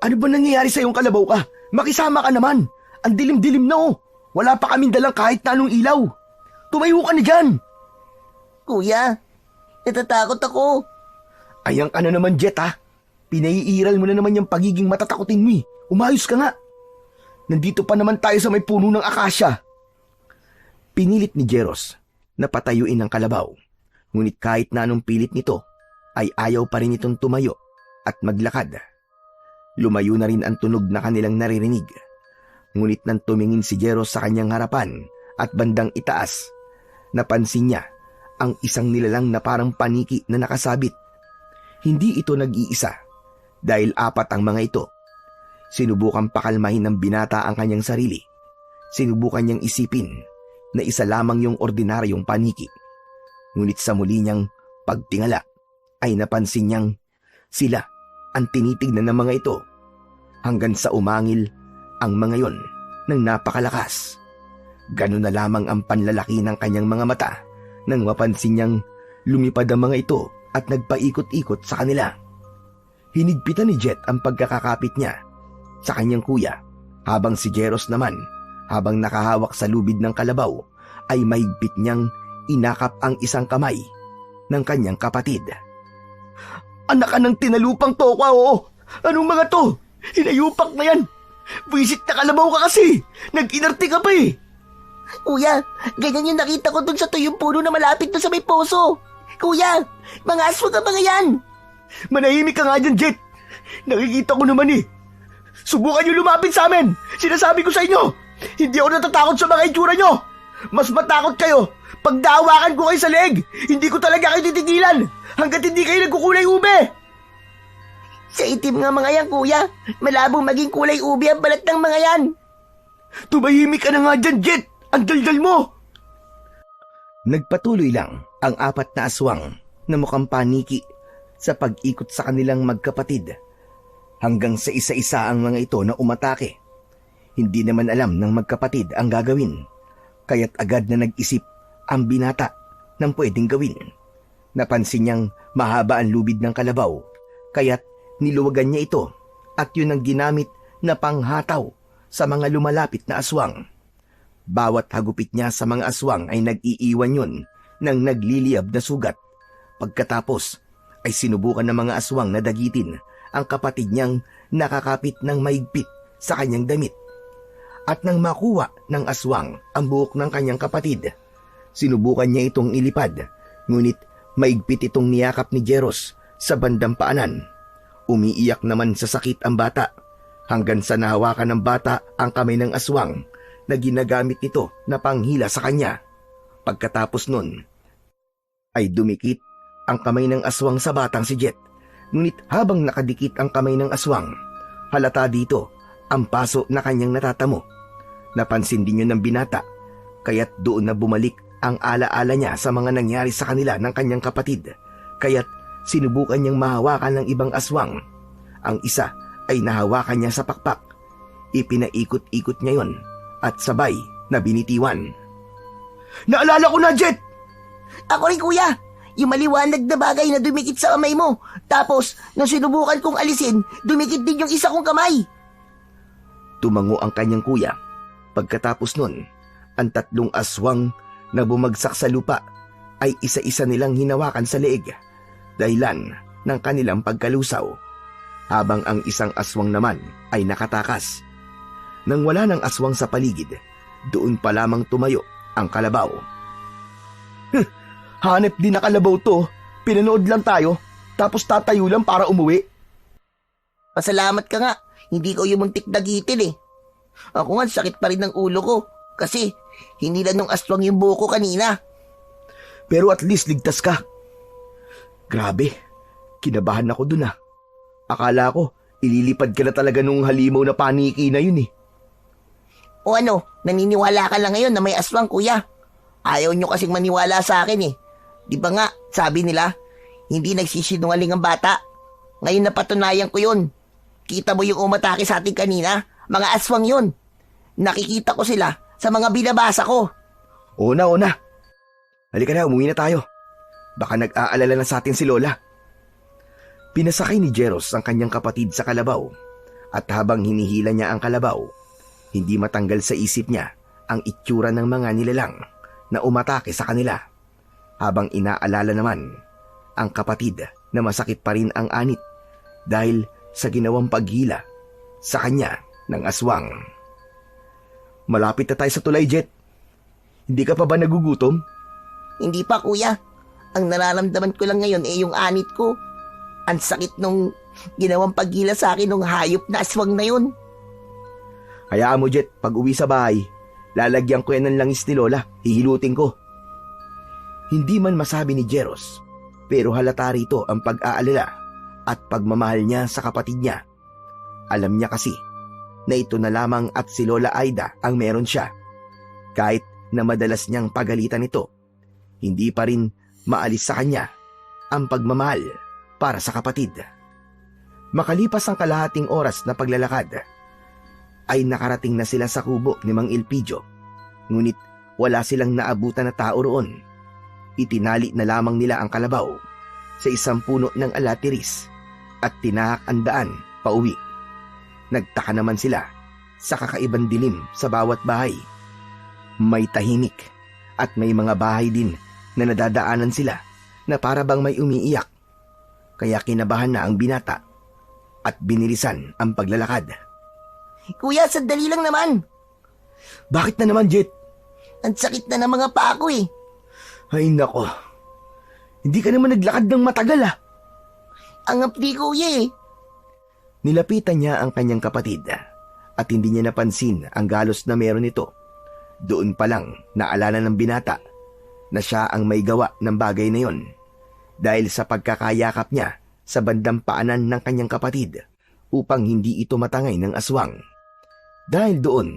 Ano ba nangyayari sa iyong kalabaw ka? Makisama ka naman! Ang dilim-dilim na Wala pa kaming dalang kahit na anong ilaw! Tumayo ka na dyan! Kuya, natatakot ako. Ayan ka na naman, Jet, ha? Pinaiiral mo na naman yung pagiging matatakotin mo, Umayos ka nga! Nandito pa naman tayo sa may puno ng akasya. Pinilit ni Jeros na patayuin ang kalabaw. Ngunit kahit na anong pilit nito, ay ayaw pa rin itong tumayo at maglakad. Lumayo na rin ang tunog na kanilang naririnig. Ngunit nang tumingin si Jeros sa kanyang harapan at bandang itaas, napansin niya ang isang nilalang na parang paniki na nakasabit. Hindi ito nag-iisa dahil 4 ang mga ito. Sinubukan pakalmahin ng binata ang kanyang sarili. Sinubukan niyang isipin na isa lamang yung ordinaryong paniki. Ngunit sa muli niyang pagtingala ay napansin niyang sila ang tinitignan ng mga ito hanggang sa umangil ang mga yon ng napakalakas. Ganun na lamang ang panlalaki ng kanyang mga mata nang mapansin niyang lumipad ang mga ito at nagpaikot-ikot sa kanila. Hinigpitan ni Jet ang pagkakakapit niya sa kanyang kuya habang si Jeros naman habang nakahawak sa lubid ng kalabaw ay mahigpit niyang inakap ang isang kamay ng kanyang kapatid. Anak ka ng tinalupang tokwa, Anong mga to? Hinayupak na yan! Buisit na kalabaw ka kasi! Nag-inarte ka pa Kuya, ganyan yung nakita ko dun sa tuyong puno na malapit na sa may poso. Kuya, mga aswang ka mga yan! Manahimik ka nga dyan, Jet! Nakikita ko naman Subukan niyo lumapit sa amin! Sinasabi ko sa inyo! Hindi ako natatakot sa mga itsura nyo! Mas matakot kayo pag daawakan ko kayo sa leeg! Hindi ko talaga kayo titigilan hanggat hindi kayo nagkukulay ube! Sa itim nga mga yan, kuya. Malabong maging kulay ube ang balat ng mga yan. Tumahimik ka na nga dyan, Jet! Ang daldal mo! Nagpatuloy lang ang 4 na aswang na mukhang paniki sa pag-ikot sa kanilang magkapatid hanggang sa isa-isa ang mga ito na umatake. Hindi naman alam ng magkapatid ang gagawin, kaya't agad na nag-isip ang binata ng pwedeng gawin. Napansin niyang mahaba ang lubid ng kalabaw, kaya't niluwagan niya ito at yun ang ginamit na panghataw sa mga lumalapit na aswang. Bawat hagupit niya sa mga aswang ay nag-iiwan yun ng nagliliyab na sugat. Pagkatapos ay sinubukan ng mga aswang na dagitin ang kapatid niyang nakakapit ng maigpit sa kanyang damit. At nang makuha ng aswang ang buhok ng kanyang kapatid, sinubukan niya itong ilipad, ngunit maigpit itong niyakap ni Jeros sa bandang paanan. Umiiyak naman sa sakit ang bata, hanggang sa nahawakan ng bata ang kamay ng aswang na ginagamit nito na panghila sa kanya. Pagkatapos nun, ay dumikit ang kamay ng aswang sa batang si Jet. Ngunit habang nakadikit ang kamay ng aswang, halata dito ang paso na kanyang natatamo. Napansin din yun ng binata, kaya't doon na bumalik ang alaala niya sa mga nangyari sa kanila ng kanyang kapatid. Kaya't sinubukan niyang mahawakan ng ibang aswang. Ang isa ay nahawakan niya sa pakpak. Ipinaikot-ikot niya yon at sabay na binitiwan. Naalala ko na, Jet! Ako rin, kuya. Yung maliwanag na bagay na dumikit sa kamay mo. Tapos, nung sinubukan kong alisin, dumikit din yung isa kong kamay. Tumango ang kanyang kuya. Pagkatapos nun, ang 3 aswang na bumagsak sa lupa ay isa-isa nilang hinawakan sa leeg, dahilan ng kanilang pagkalusaw, habang ang isang aswang naman ay nakatakas. Nang wala ng aswang sa paligid, doon pa lamang tumayo ang kalabaw. Hanep din na kalabaw to. Pinanood lang tayo, tapos tatayo lang para umuwi. Pasalamat ka nga. Hindi ko yung muntik dagitin eh. Ako nga, sakit pa rin ng ulo ko. Kasi, hinila nung aswang yung buko kanina. Pero at least ligtas ka. Grabe, kinabahan ako dun ah. Akala ko, ililipad ka na talaga nung halimaw na paniki na yun eh. O ano, naniniwala ka lang ngayon na may aswang, kuya. Ayaw nyo kasing maniwala sa akin eh. Di ba nga, sabi nila, hindi nagsisinungaling ang bata. Ngayon napatunayan ko yun. Kita mo yung umatake sa atin kanina? Mga aswang yun. Nakikita ko sila sa mga binabasa ko. Una. Halika na, umuwi na tayo. Baka nag-aalala na sa atin si Lola. Pinasakay ni Jeros ang kanyang kapatid sa kalabaw. At habang hinihila niya ang kalabaw, hindi matanggal sa isip niya ang itsura ng mga nilalang na umatake sa kanila. Habang inaalala naman ang kapatid na masakit pa rin ang anit dahil sa ginawang paghila sa kanya ng aswang. Malapit na tayo sa tulay, Jet. Hindi ka pa ba nagugutom? Hindi pa, kuya. Ang nararamdaman ko lang ngayon yung anit ko. Ang sakit nung ginawang paghila sa akin ng hayop na aswang na yun. Hayaan mo, Jet, pag uwi sa bahay, lalagyan ko yan ng langis ni Lola. Hihilutin ko. Hindi man masabi ni Jeros, pero halata rito ang pag-aalala at pagmamahal niya sa kapatid niya. Alam niya kasi na ito na lamang at si Lola Aida ang meron siya. Kahit na madalas niyang pagalitan ito, hindi pa rin maalis sa kanya ang pagmamahal para sa kapatid. Makalipas ang kalahating oras na paglalakad, ay nakarating na sila sa kubo ni Mang Elpidio. Ngunit wala silang naabutan na tao roon. Itinali na lamang nila ang kalabaw sa isang puno ng alatiris at tinahak ang daan pauwi. Nagtaka naman sila sa kakaibang dilim sa bawat bahay. May tahimik at may mga bahay din na nadadaanan sila na para bang may umiiyak. Kaya kinabahan na ang binata at binilisan ang paglalakad. Kuya, sandali lang naman. Bakit na naman, Jet? Ang sakit na ng mga paa ko eh. Ay nako, hindi ka naman naglakad ng matagal ah. Ang apdi, kuya eh. Nilapitan niya ang kanyang kapatid at hindi niya napansin ang galos na meron ito. Doon pa lang naalala ng binata na siya ang may gawa ng bagay na yon dahil sa pagkakayakap niya sa bandang paanan ng kanyang kapatid upang hindi ito matangay ng aswang. Dahil doon,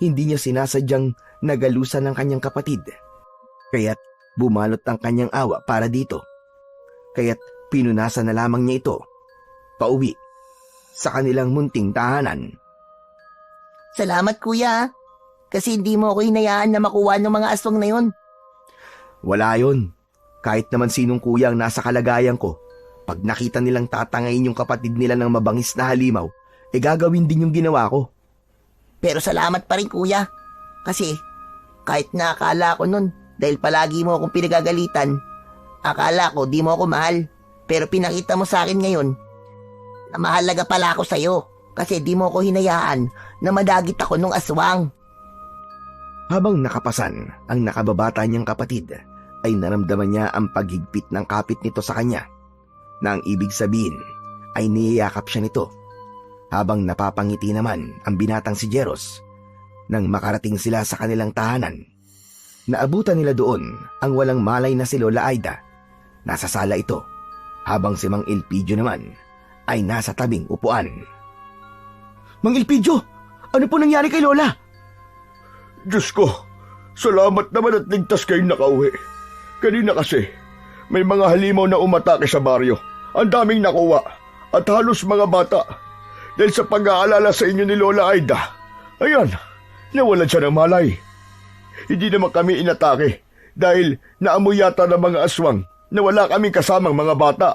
hindi niya sinasadyang nagalusan ng kanyang kapatid. Kaya't bumalot ang kanyang awa para dito. Kaya't pinunasan na lamang niya ito pauwi sa kanilang munting tahanan. Salamat, kuya. Kasi hindi mo ako hinayaan na makuha ng mga aswang na yon. Wala yon. Kahit naman sinong kuya ang nasa kalagayan ko, pag nakita nilang tatangayin yung kapatid nila ng mabangis na halimaw, gagawin din yung ginawa ko. Pero salamat pa rin, kuya. Kasi kahit na akala ko nun, dahil palagi mo akong pinagagalitan, akala ko di mo ako mahal. Pero pinakita mo sa akin ngayon na mahalaga pala ako sa'yo kasi di mo ako hinayaan na madagit ako nung aswang. Habang nakapasan ang nakababata niyang kapatid, ay naramdaman niya ang paghigpit ng kapit nito sa kanya, na ang ibig sabihin ay niyayakap siya nito. Habang napapangiti naman ang binatang si Jeros, Nang makarating sila sa kanilang tahanan, naabutan nila doon ang walang malay na si Lola Aida. Nasa sala ito, habang si Mang Elpidio naman ay nasa tabing upuan. Mang Elpidio, ano po nangyari kay Lola? Diyos ko, salamat naman at ligtas kayong nakauwi. Kanina kasi, may mga halimaw na umatake sa baryo. Ang daming nakuha at halos mga bata. Dahil sa pag-aalala sa inyo ni Lola Aida, ayan, nawalan siya ng malay. Hindi naman kami inatake dahil naamoy yata ng mga aswang na wala kaming kasamang mga bata.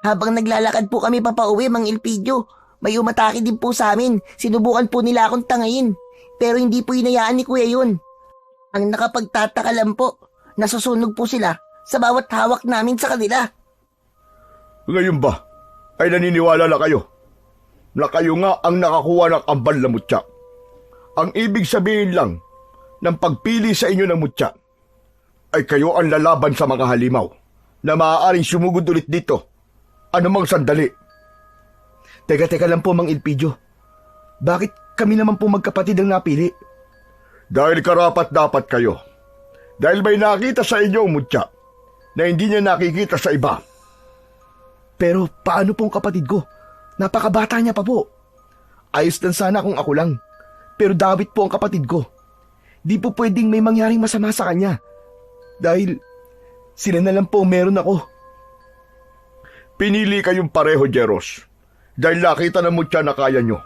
Habang naglalakad po kami papauwi, Mang Elpidio, may umatake din po sa amin. Sinubukan po nila akong tangayin, pero hindi po hinayaan ni Kuya yun. Ang nakapagtataka lang po, nasusunog po sila sa bawat hawak namin sa kanila. Ngayon ba, ay naniniwala na kayo na kayo nga ang nakakuha ng kambal na mutya? Ang ibig sabihin lang ng pagpili sa inyo ng mutya ay kayo ang lalaban sa mga halimaw na maaaring sumugod ulit dito anumang sandali. Teka lang po, Mang Elpidio. Bakit kami naman po magkapatid ang napili? Dahil karapat-dapat kayo. Dahil may nakita sa inyo ang mutya na hindi niya nakikita sa iba. Pero paano pong kapatid ko? Napakabata niya pa po. Ayos lang sana kung ako lang. Pero David po ang kapatid ko. Di po pwedeng may mangyaring masama sa kanya. Dahil sila na lang po meron ako. Pinili kayong pareho, Jeros. Dahil nakita ng mutya na kaya nyo.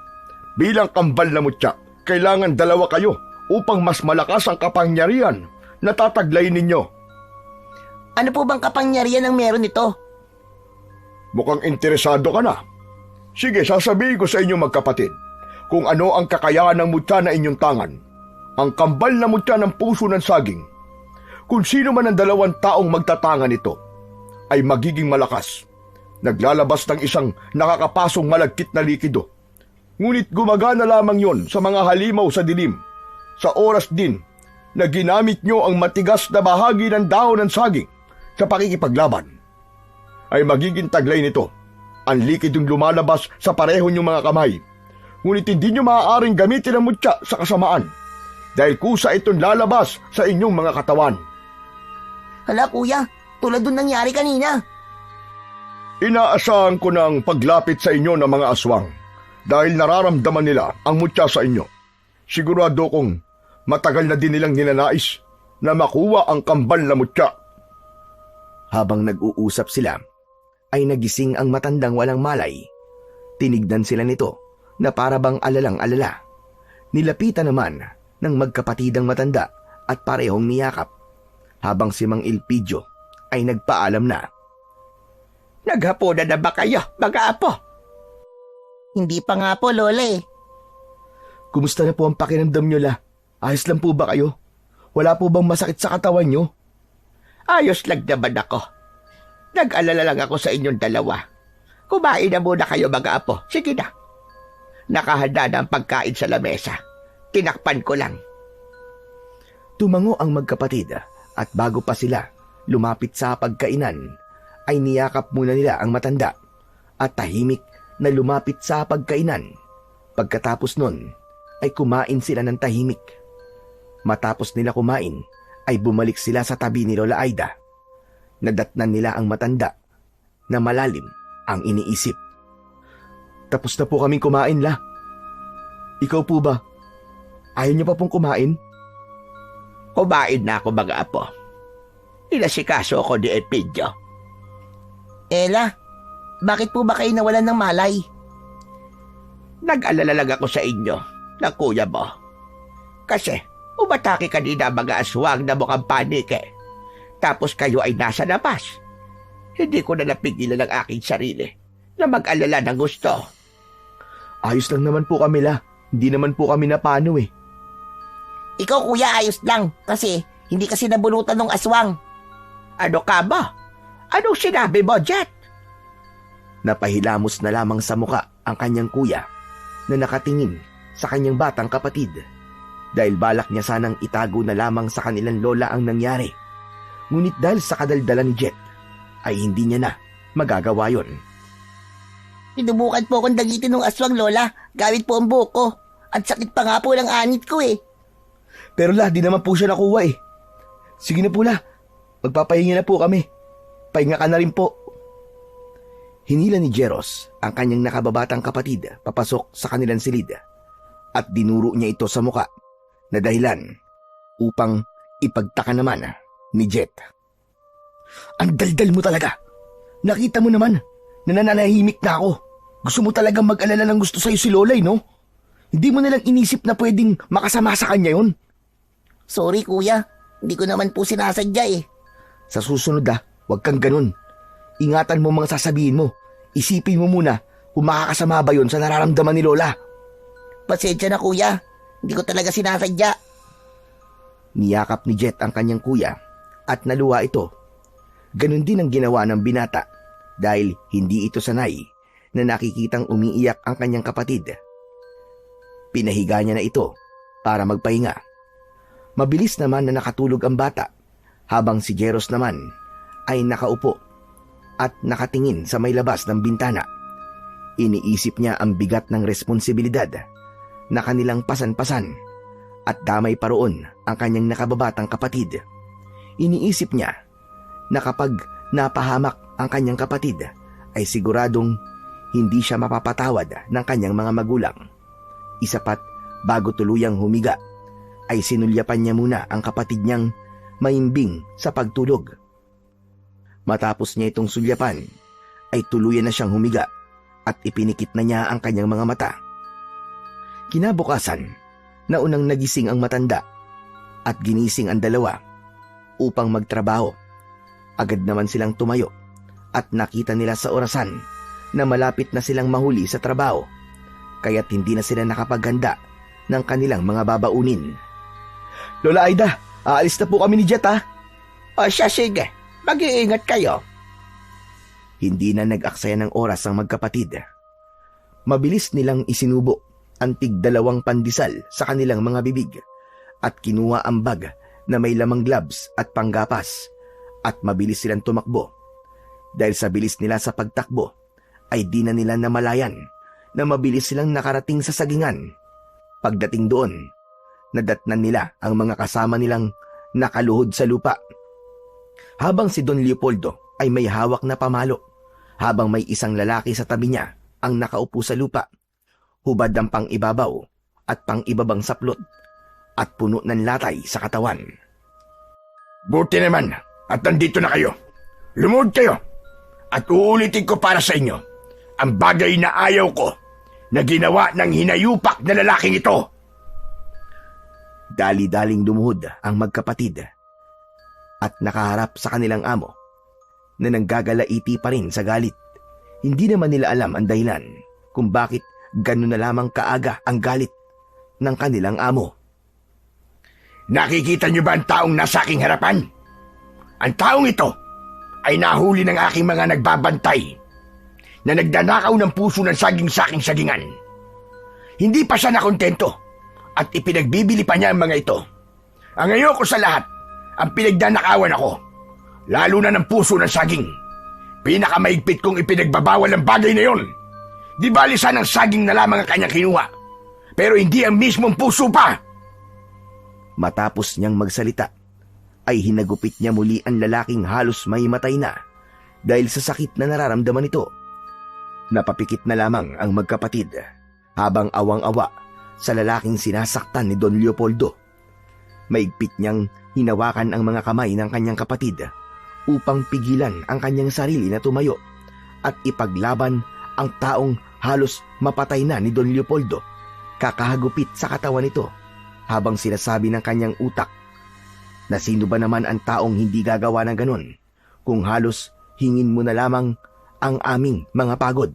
Bilang kambal na mutya, kailangan dalawa kayo upang mas malakas ang kapangyarihan na tataglayin ninyo. Ano po bang kapangyarihan ang meron nito? Mukhang interesado ka na. Sige, sasabihin ko sa inyo magkapatid kung ano ang kakayahan ng mutya na inyong tangan. Ang kambal na mutya ng puso ng saging. Kung sino man ang dalawang taong magtatangan nito ay magiging malakas. Naglalabas ng isang nakakapasong malagkit na likido. Ngunit gumagana lamang yon sa mga halimaw sa dilim. Sa oras din na ginamit nyo ang matigas na bahagi ng dahon ng saging sa pakikipaglaban, ay magiging taglay nito ang likidong lumalabas sa pareho niyong mga kamay. Ngunit hindi nyo maaaring gamitin ang mutya sa kasamaan dahil kusa itong lalabas sa inyong mga katawan. Hala kuya, tulad dun nangyari kanina. Inaasahan ko ng paglapit sa inyo ng mga aswang dahil nararamdaman nila ang mutya sa inyo. Sigurado kong matagal na din nilang ninanais na makuha ang kambal na mutya. Habang nag-uusap sila, ay nagising ang matandang walang malay. Tinignan sila nito na para bang alalang-alala. Nilapitan naman ng magkapatid ang matanda at parehong niyakap, habang si Mang Elpidio ay nagpaalam na. Naghapunan na ba kayo, mga apo? Hindi pa nga po, Lola eh. Kumusta na po ang pakiramdam nyo, La? Ayos lang po ba kayo? Wala po bang masakit sa katawan nyo? Ayos lang naman ako. Nag-alala lang ako sa inyong dalawa. Kumain na muna kayo, mga apo. Sige na. Nakahanda na ang pagkain sa lamesa. Tinakpan ko lang. Tumango ang magkapatid at bago pa sila lumapit sa pagkainan, ay niyakap muna nila ang matanda at tahimik na lumapit sa pagkainan. Pagkatapos nun, ay kumain sila ng tahimik. Matapos nila kumain, ay bumalik sila sa tabi ni Lola Aida. Nadatnan nila ang matanda na malalim ang iniisip. Tapos na po kaming kumain, La. Ikaw po ba? Ayaw niyo pa pong kumain? Kumain na ako, mga apo. Inasikaso ako ni Elpidio. Ella, bakit po ba kayo nawalan ng malay? Nag-alala lang ako sa inyo ng kuya mo. Kasi umatake kanina mga aswang na mukhang panike. Tapos kayo ay nasa labas. Hindi ko na napigilan ang aking sarili na mag-alala ng gusto. Ayos lang naman po kami, La. Hindi naman po kami napano eh. Ikaw kuya ayos lang kasi hindi kasi nabulutan ng aswang. Ano ka ba? Anong sinabi mo, Jet? Napahilamos na lamang sa muka ang kanyang kuya na nakatingin sa kanyang batang kapatid dahil balak niya sanang itago na lamang sa kanilang lola ang nangyari. Ngunit dahil sa kadaldalan ni Jet ay hindi niya na magagawa yon. Sinubukan po akong dagitin ng aswang, Lola. Gamit po ang buhok ko. Ang sakit pa nga po ng anit ko eh. Pero la, di naman po siya nakuha eh. Sige na po la, magpapahinga na po kami. Pahinga ka na rin po. Hinila ni Jeros ang kanyang nakababatang kapatid papasok sa kanilang silid at dinuro niya ito sa muka na dahilan upang ipagtaka naman ni Jet. Ang daldal mo talaga. Nakita mo naman na nananahimik na ako. Gusto mo talagang mag-alala ng gusto sa'yo si Lolay, no? Hindi mo nalang inisip na pwedeng makasama sa kanya yon. Sorry kuya, hindi ko naman po sinasadya eh. Sa susunod huwag kang ganun. Ingatan mo mga sasabihin mo. Isipin mo muna kung makakasama ba yun sa nararamdaman ni Lola. Pasensya na kuya, hindi ko talaga sinasadya. Niyakap ni Jet ang kanyang kuya at naluwa ito. Ganun din ang ginawa ng binata dahil hindi ito sanay na nakikitang umiiyak ang kanyang kapatid. Pinahiga niya na ito para magpahinga. Mabilis naman na nakatulog ang bata habang si Jeros naman ay nakaupo at nakatingin sa may labas ng bintana. Iniisip niya ang bigat ng responsibilidad na kanilang pasan-pasan at damay pa roon ang kanyang nakababatang kapatid. Iniisip niya na kapag napahamak ang kanyang kapatid ay siguradong hindi siya mapapatawad ng kanyang mga magulang. Isa pat, bago tuluyang humiga, ay sinulyapan niya muna ang kapatid niyang maimbing sa pagtulog. Matapos niya itong sulyapan, ay tuluyan na siyang humiga at ipinikit na niya ang kanyang mga mata. Kinabukasan, naunang nagising ang matanda at ginising ang dalawa upang magtrabaho. Agad naman silang tumayo at nakita nila sa orasan na malapit na silang mahuli sa trabaho, kaya't hindi na sila nakapaghanda ng kanilang mga babaunin. Lola Aida, aalis na po kami ni Jet O siya, sige. Mag-iingat kayo. Hindi na nag-aksaya ng oras ang magkapatid. Mabilis nilang isinubo ang tig-2 pandesal sa kanilang mga bibig at kinuha ang bag na may lamang gloves at panggapas at mabilis silang tumakbo. Dahil sa bilis nila sa pagtakbo ay di na nila namalayan na mabilis silang nakarating sa sagingan. Pagdating doon, nadatnan nila ang mga kasama nilang nakaluhod sa lupa. Habang si Don Leopoldo ay may hawak na pamalo, habang may isang lalaki sa tabi niya ang nakaupo sa lupa, hubad ang pang-ibabaw at pang-ibabang saplot at puno ng latay sa katawan. Buti naman at nandito na kayo. Lumuhod kayo at uulitin ko para sa inyo ang bagay na ayaw ko na ginawa ng hinayupak na lalaking ito. Dali-daling lumuhod ang magkapatid at nakaharap sa kanilang amo na nanggagalaiti pa rin sa galit. Hindi naman nila alam ang dahilan kung bakit gano'n na lamang kaaga ang galit ng kanilang amo. Nakikita niyo ba ang taong nasa aking harapan? Ang taong ito ay nahuli ng aking mga nagbabantay na nagdanakaw ng puso ng saging sa aking sagingan. Hindi pa siya nakontento at ipinagbibili pa niya ang mga ito. Ang ayoko sa lahat, ang pinagdanakawan ako, lalo na ng puso ng saging. Pinakamaigpit kong ipinagbabawal ang bagay na yon. Di bali sanang saging na lamang ang kanyang kinuha, pero hindi ang mismong puso pa. Matapos niyang magsalita, ay hinagupit niya muli ang lalaking halos may matay na dahil sa sakit na nararamdaman nito. Napapikit na lamang ang magkapatid habang awang-awa sa lalaking sinasaktan ni Don Leopoldo. Maigpit niyang hinawakan ang mga kamay ng kanyang kapatid upang pigilan ang kanyang sarili na tumayo at ipaglaban ang taong halos mapatay na ni Don Leopoldo. Kakahagupit sa katawan nito habang sinasabi ng kanyang utak na sino ba naman ang taong hindi gagawa ng ganon kung halos hingin mo na lamang ang aming mga pagod.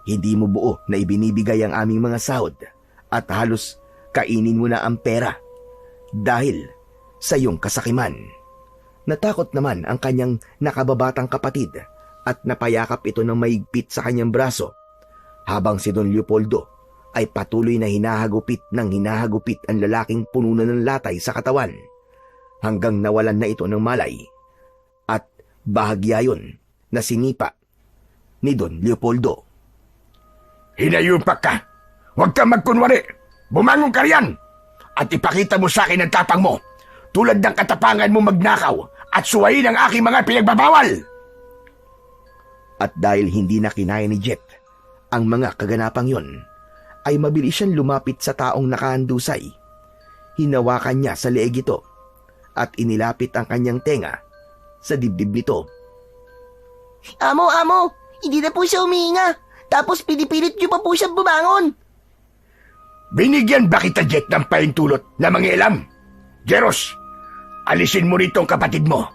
Hindi mo buo na ibinibigay ang aming mga sahod at halos kainin mo na ang pera dahil sa iyong kasakiman. Natakot naman ang kanyang nakababatang kapatid at napayakap ito ng maigpit sa kanyang braso habang si Don Leopoldo ay patuloy na hinahagupit ang lalaking puno na ng latay sa katawan hanggang nawalan na ito ng malay at bahagya yun na sinipa ni Don Leopoldo. Hinayupak ka! Huwag kang magkunwari! Bumangon ka riyan at ipakita mo sa akin ang tapang mo, tulad ng katapangan mo magnakaw at suwayin ang aking mga pinagbabawal. At dahil hindi na kinaya ni Jet ang mga kaganapang yon, ay mabilis siyang lumapit sa taong nakahandusay. Hinawakan niya sa leeg ito at inilapit ang kanyang tenga sa dibdib nito. Amo, hindi na po siya humihinga. Tapos pinipilit niyo pa po siyang bumangon. Binigyan ba kita, Jet, ng pahintulot na mangialam? Jeros, alisin mo rito ang kapatid mo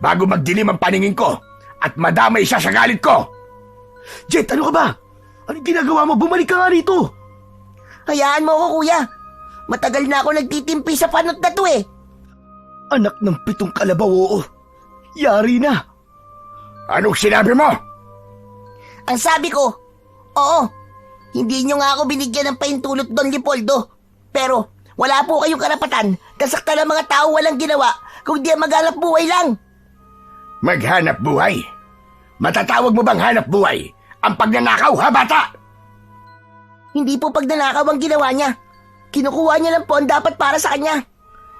bago magdilim ang paningin ko at madamay siya sa galit ko. Jet, ano ka ba? Anong ginagawa mo? Bumalik ka nga rito! Hayaan mo ako, kuya. Matagal na ako nagtitimpi sa panot na to eh. Anak ng 7 kalabaw, oo. Yari na! Anong sinabi mo? Ang sabi ko, oo, hindi nyo nga ako binigyan ng pahintulot, Don Leopoldo. Pero wala po kayong karapatan na saktan ng mga tao walang ginawa kung di maghanap buhay lang. Maghanap buhay? Matatawag mo bang hanap buhay ang pagnanakaw, ha, bata? Hindi po pagnanakaw ang ginawa niya. Kinukuha niya lang po ang dapat para sa kanya.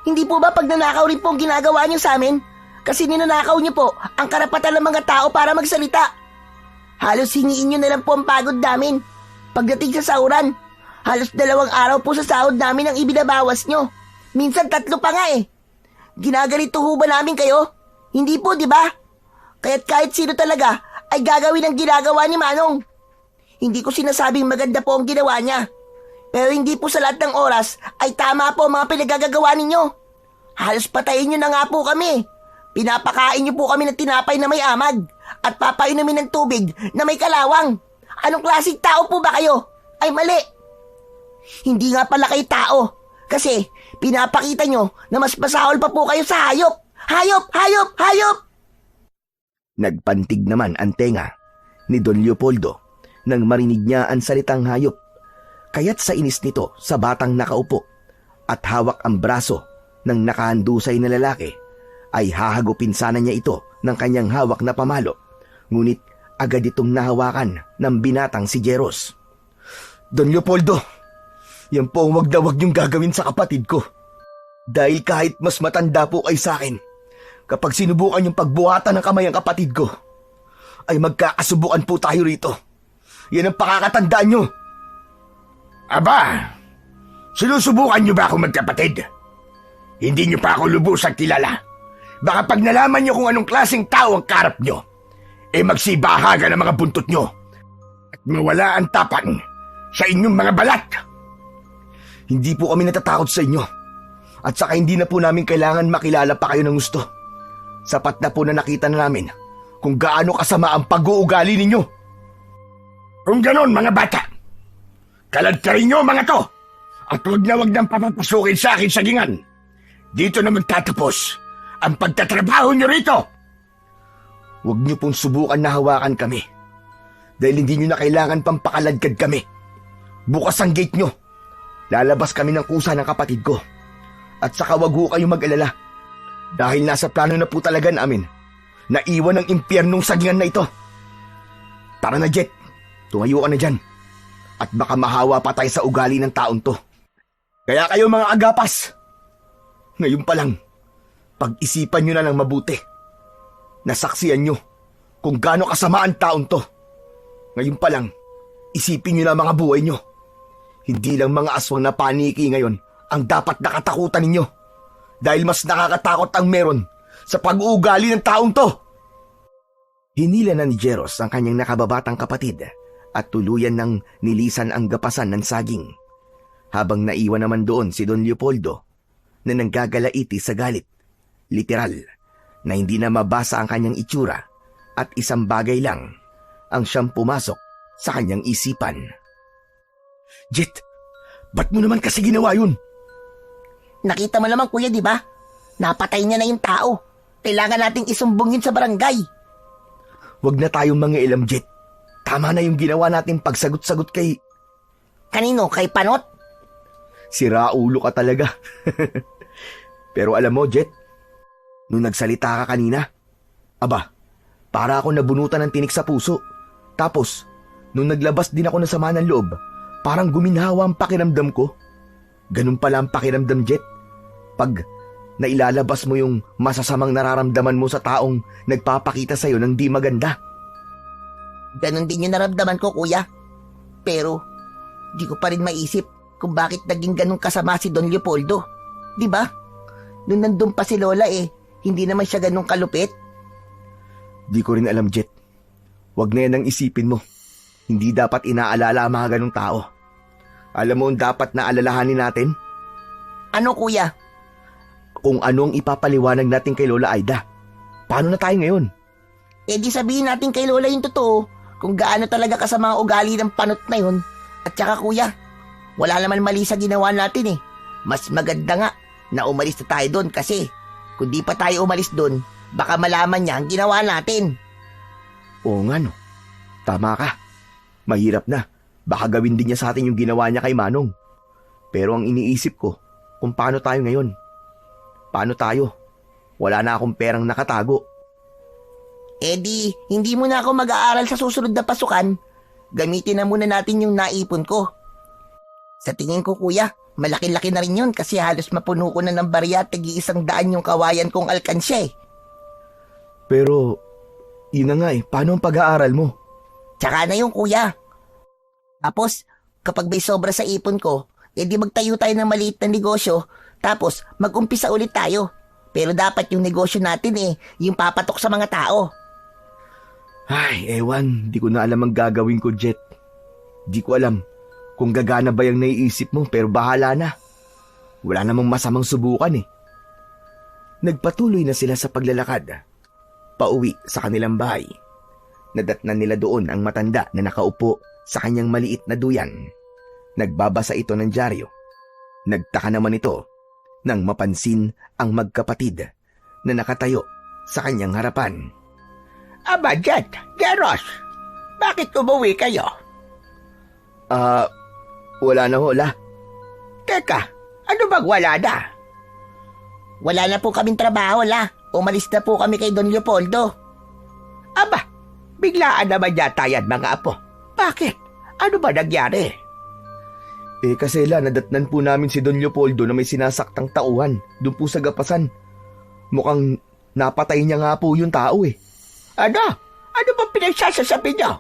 Hindi po ba pagnanakaw rin po ang ginagawa niyo sa amin? Kasi ninanakaw niyo po ang karapatan ng mga tao para magsalita. Halos hingiin niyo na lang po ang pagod namin. Pagdating sa sahuran, halos 2 araw po sa sahod namin ang ibinabawas niyo. Minsan 3 pa nga eh. Ginagalito ho ba namin kayo? Hindi po, di ba? Kaya't kahit sino talaga ay gagawin ang ginagawa ni Manong. Hindi ko sinasabing maganda po ang ginawa niya. Pero hindi po sa lahat ng oras ay tama po ang mga pinagagagawa ninyo. Halos patayin niyo na nga po kami. Pinapakain niyo po kami ng tinapay na may amag at papainumin ng tubig na may kalawang. Anong klaseng tao po ba kayo? Ay mali. Hindi nga pala kayo tao. Kasi pinapakita niyo na mas masahol pa po kayo sa hayop. Hayop! Hayop! Hayop! Nagpantig naman ang tenga ni Don Leopoldo nang marinig niya ang salitang hayop. Kaya't sa inis nito sa batang nakaupo at hawak ang braso ng nakahandusay na lalaki, ay hahagupin sana niya ito ng kanyang hawak na pamalo. Ngunit agad itong nahawakan ng binatang si Jeros. Don Leopoldo, yan po ang wag na wag niyong gagawin sa kapatid ko. Dahil kahit mas matanda po kay sa akin, kapag sinubukan yung pagbuhatan ng kamay ang kapatid ko, ay magkakasubukan po tayo rito. Yan ang pakakatandaan nyo. Aba, sinusubukan niyo ba ako magkapatid? Hindi niyo pa ako lubusang kilala. Baka pag nalaman niyo kung anong klaseng tao ang karap niyo, magsibahaga ng mga buntot niyo at mawala ang tapang sa inyong mga balat. Hindi po kami natatakot sa inyo. At saka hindi na po namin kailangan makilala pa kayo ng gusto. Sapat na po na nakita na namin kung gaano kasama ang pag-uugali ninyo. Kung ganon, mga bata, kaladkarin niyo mga to at huwag nang papapasukin sa akin sagingan. Dito na magtatapos ang pagtatrabaho niyo rito. Huwag niyo pong subukan na hawakan kami dahil hindi niyo na kailangan pang pakaladkad kami. Bukas ang gate niyo. Lalabas kami ng kusa ng kapatid ko. At saka wag ho kayong mag-alala dahil nasa plano na po talaga namin na iwan ang impyernong sagingan na ito. Tara na, Jet. Tumayo ka na dyan. At baka mahawa pa tayo sa ugali ng taon to. Kaya kayo mga agapas, ngayon pa lang, pag-isipan nyo na lang mabuti. Nasaksiyan nyo kung gaano kasama ang taon to. Ngayon pa lang, isipin nyo na mga buhay nyo. Hindi lang mga aswang na paniki ngayon ang dapat nakatakutan ninyo. Dahil mas nakakatakot ang meron sa pag-uugali ng taong to. Hinila na ni Jeros ang kanyang nakababatang kapatid at tuluyan ng nilisan ang gapasan ng saging. Habang naiwan naman doon si Don Leopoldo na nanggagalaiti sa galit. Literal na hindi na mabasa ang kanyang itsura at isang bagay lang ang siyang pumasok sa kanyang isipan. Jet, ba't mo naman kasi ginawa yun? Nakita mo naman, kuya, di ba? Napatay niya na yung tao. Kailangan nating isumbong yun sa barangay. Huwag na tayong mangialam, Jet. Tama na yung ginawa nating pagsagot-sagot kay... Kanino? Kay Panot? Sira ulo ka talaga. Pero alam mo, Jet, nung nagsalita ka kanina, aba, para ako nabunutan ng tinik sa puso. Tapos, nung naglabas din ako ng sama ng loob, parang guminhawa ang pakiramdam ko. Ganun pala ang pakiramdam, Jet. Pag nailalabas mo yung masasamang nararamdaman mo sa taong nagpapakita sa'yo ng di maganda. Ganon din yung naramdaman ko, kuya. Pero, di ko pa rin maisip kung bakit naging ganun kasama si Don Leopoldo. Di ba? Nung nandun pa si Lola hindi naman siya ganun kalupit. Di ko rin alam, Jet. Huwag na yan ang isipin mo. Hindi dapat inaalala ang mga ganong tao. Alam mo ang dapat na alalahanin natin? Ano, kuya? Kung ano ang ipapaliwanag natin kay Lola Aida. Paano na tayo ngayon? Di sabihin natin kay Lola yung totoo kung gaano talaga kasama ang ugali ng panot na yun. At saka, kuya, wala naman mali sa ginawa natin. Mas maganda nga na umalis na tayo doon kasi kung di pa tayo umalis doon, baka malaman niya ang ginawa natin. Oo nga no. Tama ka. Mahirap na. Baka gawin din niya sa atin yung ginawa niya kay Manong. Pero ang iniisip ko, kung paano tayo ngayon. Paano tayo? Wala na akong perang nakatago. Hindi mo na ako mag-aaral sa susunod na pasukan. Gamitin na muna natin yung naipon ko. Sa tingin ko, kuya, malaki-laki na rin yun kasi halos mapuno ko na ng barya at tig-100 yung kawayan kong alkansya. Pero, yun na nga paano ang pag-aaral mo? Tsaka na yung kuya. Tapos, kapag may sobra sa ipon ko, di magtayo tayo ng maliit na negosyo, tapos mag-umpisa ulit tayo. Pero dapat yung negosyo natin yung papatok sa mga tao. Ay, ewan, di ko na alam ang gagawin ko, Jet. Di ko alam kung gagana ba yung naiisip mo, pero bahala na. Wala namang masamang subukan Nagpatuloy na sila sa paglalakad. Pauwi sa kanilang bahay. Nadatnan nila doon ang matanda na nakaupo sa kanyang maliit na duyan. Nagbabasa ito ng dyaryo. Nagtaka naman ito nang mapansin ang magkapatid na nakatayo sa kanyang harapan. Aba, Jet, Jeros, bakit umuwi kayo? Wala na ho, La. Teka, ano bang wala na? Wala na po kaming trabaho, La. Umalis na po kami kay Don Leopoldo. Aba, biglaan naman yata yan mga apo. Bakit? Ano ba nangyari? Kasi La, nadatnan po namin si Don Leopoldo na may sinasaktang tauhan doon po sa gapasan. Mukhang napatay niya nga po yung tao Ano? Ano ba pinagsasasabi niyo?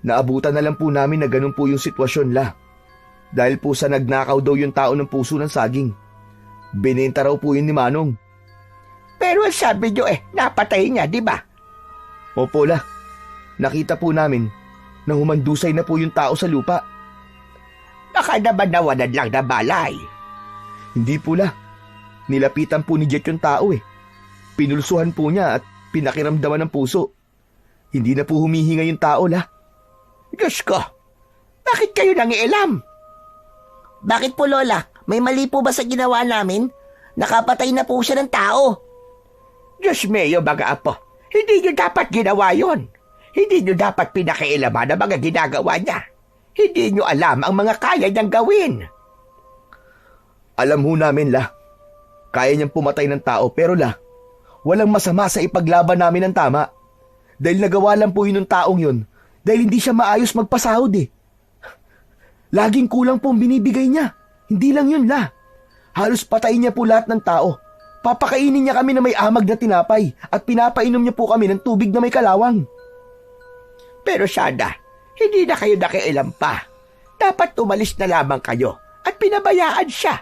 Naabutan na lang po namin na ganun po yung sitwasyon, La. Dahil po sa nagnakaw daw yung tao ng puso ng saging. Binenta raw po yun ni Manong. Pero sabi niyo napatay niya, di ba? Opo, La. Nakita po namin na humandusay na po yung tao sa lupa. Baka naman nawalan lang na balay. Hindi po, La. Nilapitan po ni Jet yung tao Pinulsuhan po niya at pinakiramdaman ng puso. Hindi na po humihinga yung tao, La. Diyos ko, bakit kayo nangialam? Bakit po, Lola? May mali po ba sa ginawa namin? Nakapatay na po siya ng tao. Diyos mio, mga apo, hindi nyo dapat ginawa yon. Hindi nyo dapat pinakialaman ang mga ginagawa niya. Hindi nyo alam ang mga kaya niyang gawin. Alam ho namin, La. Kaya niyang pumatay ng tao, pero La, walang masama sa ipaglaban namin ng tama. Dahil nagawa lang po yun ng taong yun. Dahil hindi siya maayos magpasahod Laging kulang po ang binibigay niya. Hindi lang yun, La. Halos patayin niya po lahat ng tao. Papakainin niya kami na may amag na tinapay at pinapainom niya po kami ng tubig na may kalawang. Pero sana, hindi na kayo nakialam pa. Dapat umalis na lamang kayo at pinabayaan siya.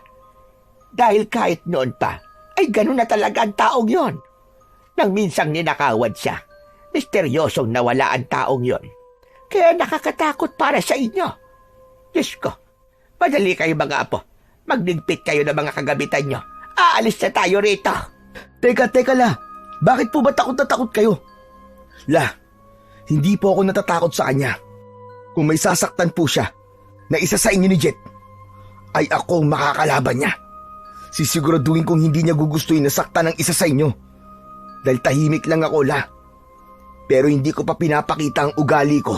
Dahil kahit noon pa, ay ganun na talaga ang taong yon. Nang minsang ninakawan siya, misteryosong nawala ang taong yon. Kaya nakakatakot para sa inyo. Diyos ko, madali kayo mga apo. Magligpit kayo ng mga kagamitan nyo. Aalis na tayo rito. Teka, La. Bakit po ba takot na takot kayo? La, hindi po ako natatakot sa kanya. Kung may sasaktan po siya na isa sa inyo ni Jet, ay ako ang makakalaban niya. Sisiguraduhin kong hindi niya gugustuhin na saktan ng isa sa inyo. Dahil tahimik lang ako, La. Pero hindi ko pa pinapakita ang ugali ko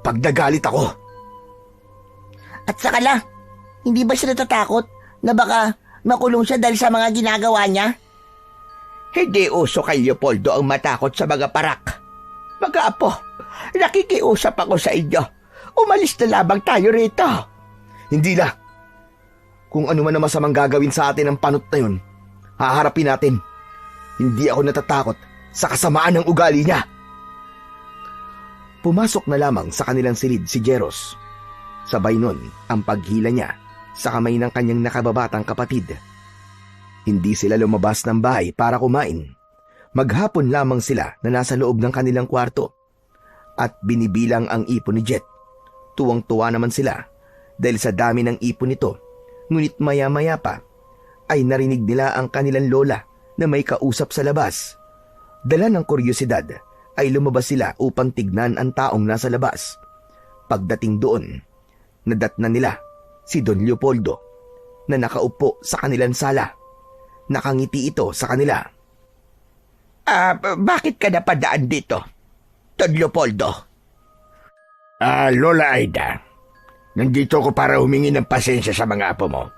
pag nagalit ako. At saka, La, hindi ba siya natatakot na baka makulong siya dahil sa mga ginagawa niya? Hindi uso kay Leopoldo ang matakot sa mga parak. Mga apo, nakikiusap ako sa inyo. Umalis na lamang tayo rito. Hindi, La. Kung ano man ang masamang gagawin sa atin ng panot na yun, haharapin natin. Hindi ako natatakot sa kasamaan ng ugali niya. Pumasok na lamang sa kanilang silid si Jeros. Sabay nun ang paghila niya sa kamay ng kanyang nakababatang kapatid. Hindi sila lumabas ng bahay para kumain. Maghapon lamang sila na nasa loob ng kanilang kwarto. At binibilang ang ipon ni Jet. Tuwang-tuwa naman sila dahil sa dami ng ipon nito. Ngunit maya-maya pa ay narinig nila ang kanilang lola na may kausap sa labas. Dala ng kuryosidad ay lumabas sila upang tignan ang taong nasa labas. Pagdating doon, nadatnan nila si Don Leopoldo na nakaupo sa kanilang sala. Nakangiti ito sa kanila. Bakit ka napadaan dito, Don Leopoldo? Lola Aida, nandito ko para humingi ng pasensya sa mga apo mo.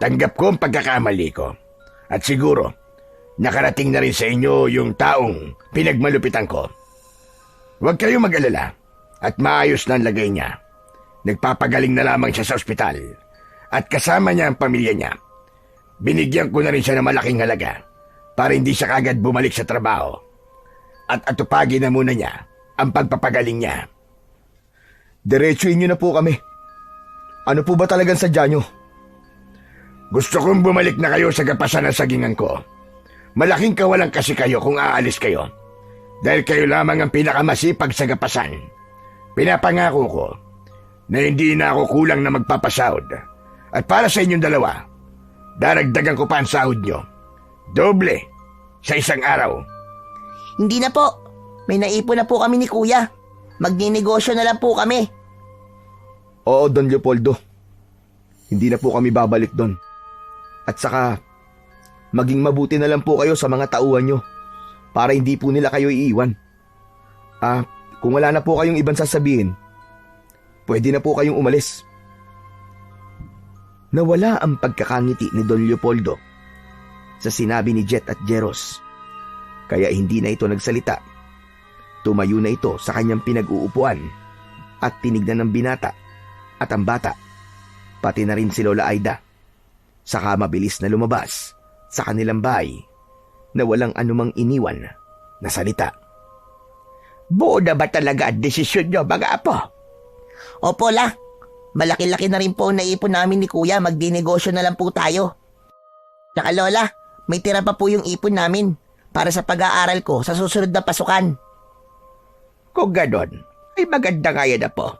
Tanggap ko ang pagkakamali ko. At siguro, nakarating na rin sa inyo yung taong pinagmalupitan ko. Huwag kayong mag-alala at maayos na ang lagay niya. Nagpapagaling na lamang siya sa ospital at kasama niya ang pamilya niya. Binigyan ko na rin siya ng malaking halaga para hindi siya kagad bumalik sa trabaho. At atupagin na muna niya ang pagpapagaling niya. Diretsuin niyo na po kami. Ano po ba talagang sadya niyo? Gusto kong bumalik na kayo sa gapasan ng sagingan ko. Malaking kawalan kasi kayo kung aalis kayo. Dahil kayo lamang ang pinakamasipag sa gapasan. Pinapangako ko na hindi na ako kulang na magpapasahod. At para sa inyong dalawa, daragdagan ko pa ang sahod nyo. Doble sa isang araw. Hindi na po. May naipon na po kami ni Kuya. Magninegosyo na lang po kami. Oo, Don Leopoldo. Hindi na po kami babalik doon. At saka, maging mabuti na lang po kayo sa mga tauhan nyo para hindi po nila kayo iiwan. Kung wala na po kayong ibang sasabihin, pwede na po kayong umalis. Nawala ang pagkakangiti ni Don Leopoldo sa sinabi ni Jet at Jeros. Kaya hindi na ito nagsalita. Tumayo na ito sa kanyang pinag-uupuan at tinignan ng binata at ang bata, pati na rin si Lola Aida. Saka mabilis na lumabas sa kanilang bahay na walang anumang iniwan na salita. Buo na ba talaga ang desisyon nyo, mga apo? Opo, La. Malaki-laki na rin po ang naipon namin ni Kuya. Magdinegosyo na lang po tayo. Tsaka Lola, may tira pa po yung ipon namin para sa pag-aaral ko sa susunod na pasukan. Kung ganon, ay maganda nga yan, apo.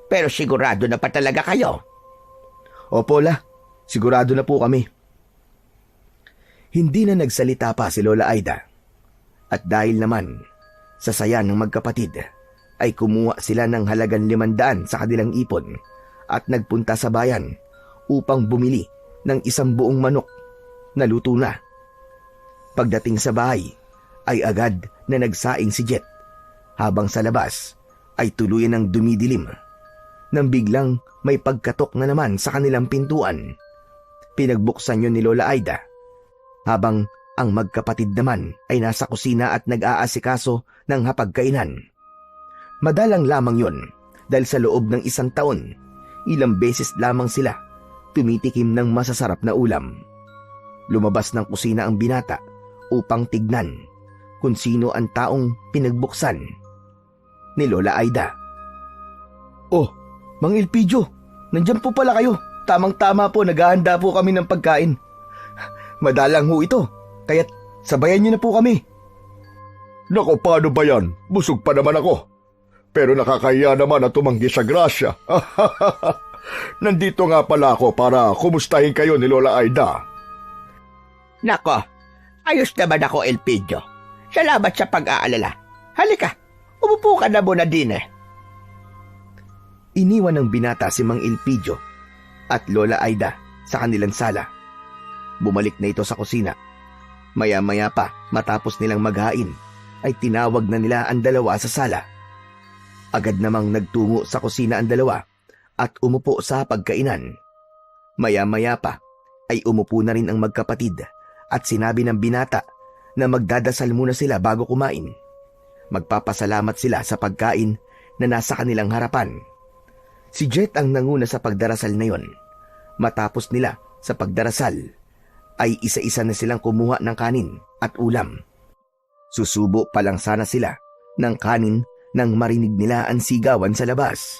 Pero sigurado na pa talaga kayo. Opo, La. Sigurado na po kami. Hindi na nagsalita pa si Lola Aida. At dahil naman sa saya ng magkapatid, ay kumuha sila ng halagang 500 sa kanilang ipon at nagpunta sa bayan upang bumili ng isang buong manok na luto na. Pagdating sa bahay, ay agad na nagsaing si Jet habang sa labas ay tuluyan ng dumidilim nang biglang may pagkatok na naman sa kanilang pintuan. Pinagbuksan yun ni Lola Aida habang ang magkapatid naman ay nasa kusina at nag-aasikaso ng hapagkainan. Madalang lamang yun dahil sa loob ng 1 taon, ilang beses lamang sila tumitikim ng masasarap na ulam. Lumabas ng kusina ang binata upang tignan kung sino ang taong pinagbuksan ni Lola Aida. Oh, Mang Elpidio, nandiyan po pala kayo. Tamang-tama po, naghahanda po kami ng pagkain. Madalang ho ito, kaya't sabayan niyo na po kami. Nako, paano ba yan? Busog pa naman ako. Pero nakakahiya naman na tumanggi sa grasya. Nandito nga pala ako para kumustahin kayo ni Lola Aida. Nako, ayos naman ako, Elpidio. Salamat sa pag-aalala. Halika, umupo ka na muna din eh. Iniwan ng binata si Mang Elpidio at Lola Aida sa kanilang sala. Bumalik na ito sa kusina. Maya-maya pa, matapos nilang maghain, ay tinawag na nila ang dalawa sa sala. Agad namang nagtungo sa kusina ang dalawa at umupo sa pagkainan. Maya-maya pa, ay umupo na rin ang magkapatid at sinabi ng binata na magdadasal muna sila bago kumain. Magpapasalamat sila sa pagkain na nasa kanilang harapan. Si Jet ang nanguna sa pagdarasal na yon. Matapos nila sa pagdarasal, ay isa-isa na silang kumuha ng kanin at ulam. Susubo pa lang sana sila ng kanin nang marinig nila ang sigawan sa labas.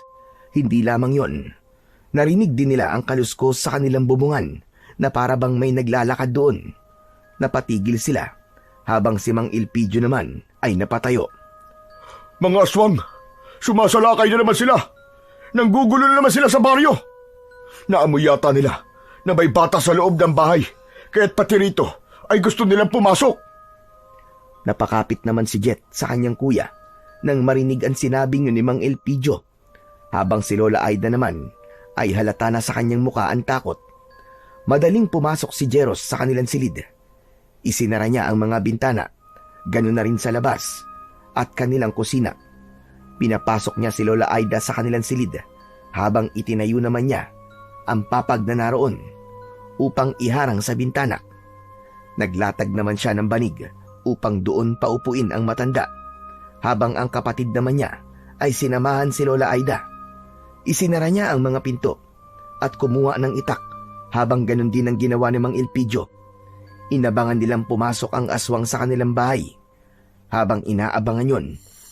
Hindi lamang yon, narinig din nila ang kaluskos sa kanilang bubungan na para bang may naglalakad doon. Napatigil sila habang si Mang Elpidio naman ay napatayo. Mga aswang, sumasalakay na naman sila. Nanggugulo na naman sila sa baryo. Naamoy yata nila na may bata sa loob ng bahay, kaya't pati rito ay gusto nilang pumasok. Napakapit naman si Jet sa kanyang kuya nang marinig ang sinabing yun ni Mang Elpidio, habang si Lola Aida naman ay halata na sa kanyang muka ang takot. Madaling pumasok si Jeros sa kanilang silid. Isinara niya ang mga bintana, ganoon na rin sa labas at kanilang kusina. Pinapasok niya si Lola Aida sa kanilang silid habang itinayo naman niya ang papag na naroon upang iharang sa bintana. Naglatag naman siya ng banig upang doon paupuin ang matanda, habang ang kapatid naman niya ay sinamahan si Lola Aida. Isinara niya ang mga pinto at kumuha ng itak, habang ganun din ang ginawa ni Mang Elpidio. Inabangan nilang pumasok ang aswang sa kanilang bahay. Habang inaabangan yon,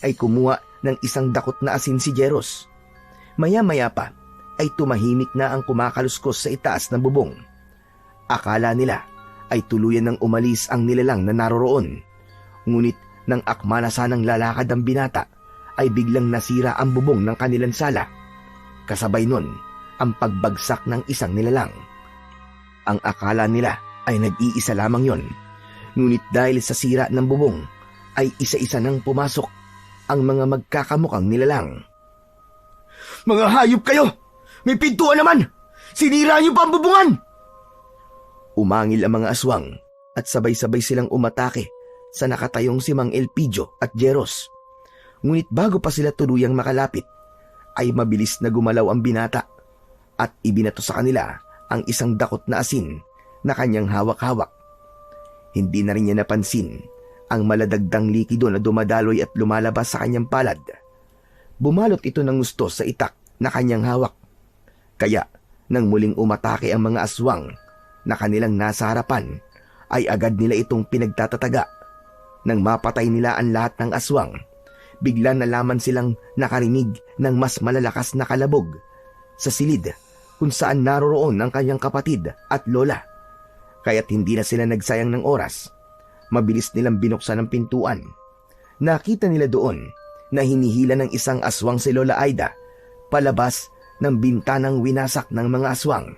ay kumuha ng isang dakot na asin si Jeros. Maya-maya pa ay tumahimik na ang kumakaluskos sa itaas ng bubong. Akala nila ay tuluyan ng umalis ang nilalang na naroroon. Ngunit nang akma na sanang lalakad ang binata, ay biglang nasira ang bubong ng kanilang sala. Kasabay nun ang pagbagsak ng isang nilalang. Ang akala nila ay nag-iisa lamang yon. Ngunit dahil sa sira ng bubong, ay isa-isa nang pumasok ang mga magkakamukhang nilalang. Mga hayop kayo! May pintuan naman! Sinira niyo pa ang bubungan! Umangil ang mga aswang at sabay-sabay silang umatake sa nakatayong si Mang Elpidio at Jeros. Ngunit bago pa sila tuluyang makalapit, ay mabilis na gumalaw ang binata at ibinato sa kanila ang isang dakot na asin na kanyang hawak-hawak. Hindi na rin niya napansin ang maladagdang likido na dumadaloy at lumalabas sa kanyang palad. Bumalot ito ng gusto sa itak na kanyang hawak. Kaya nang muling umatake ang mga aswang na kanilang nasa harapan, ay agad nila itong pinagtatataga. Nang mapatay nila ang lahat ng aswang, bigla na lamang silang nakarinig ng mas malalakas na kalabog sa silid kung saan naroroon ang kanyang kapatid at lola. Kaya't hindi na sila nagsayang ng oras. Mabilis nilang binuksan ang pintuan. Nakita nila doon na hinihila ng isang aswang si Lola Aida palabas ng bintanang winasak ng mga aswang.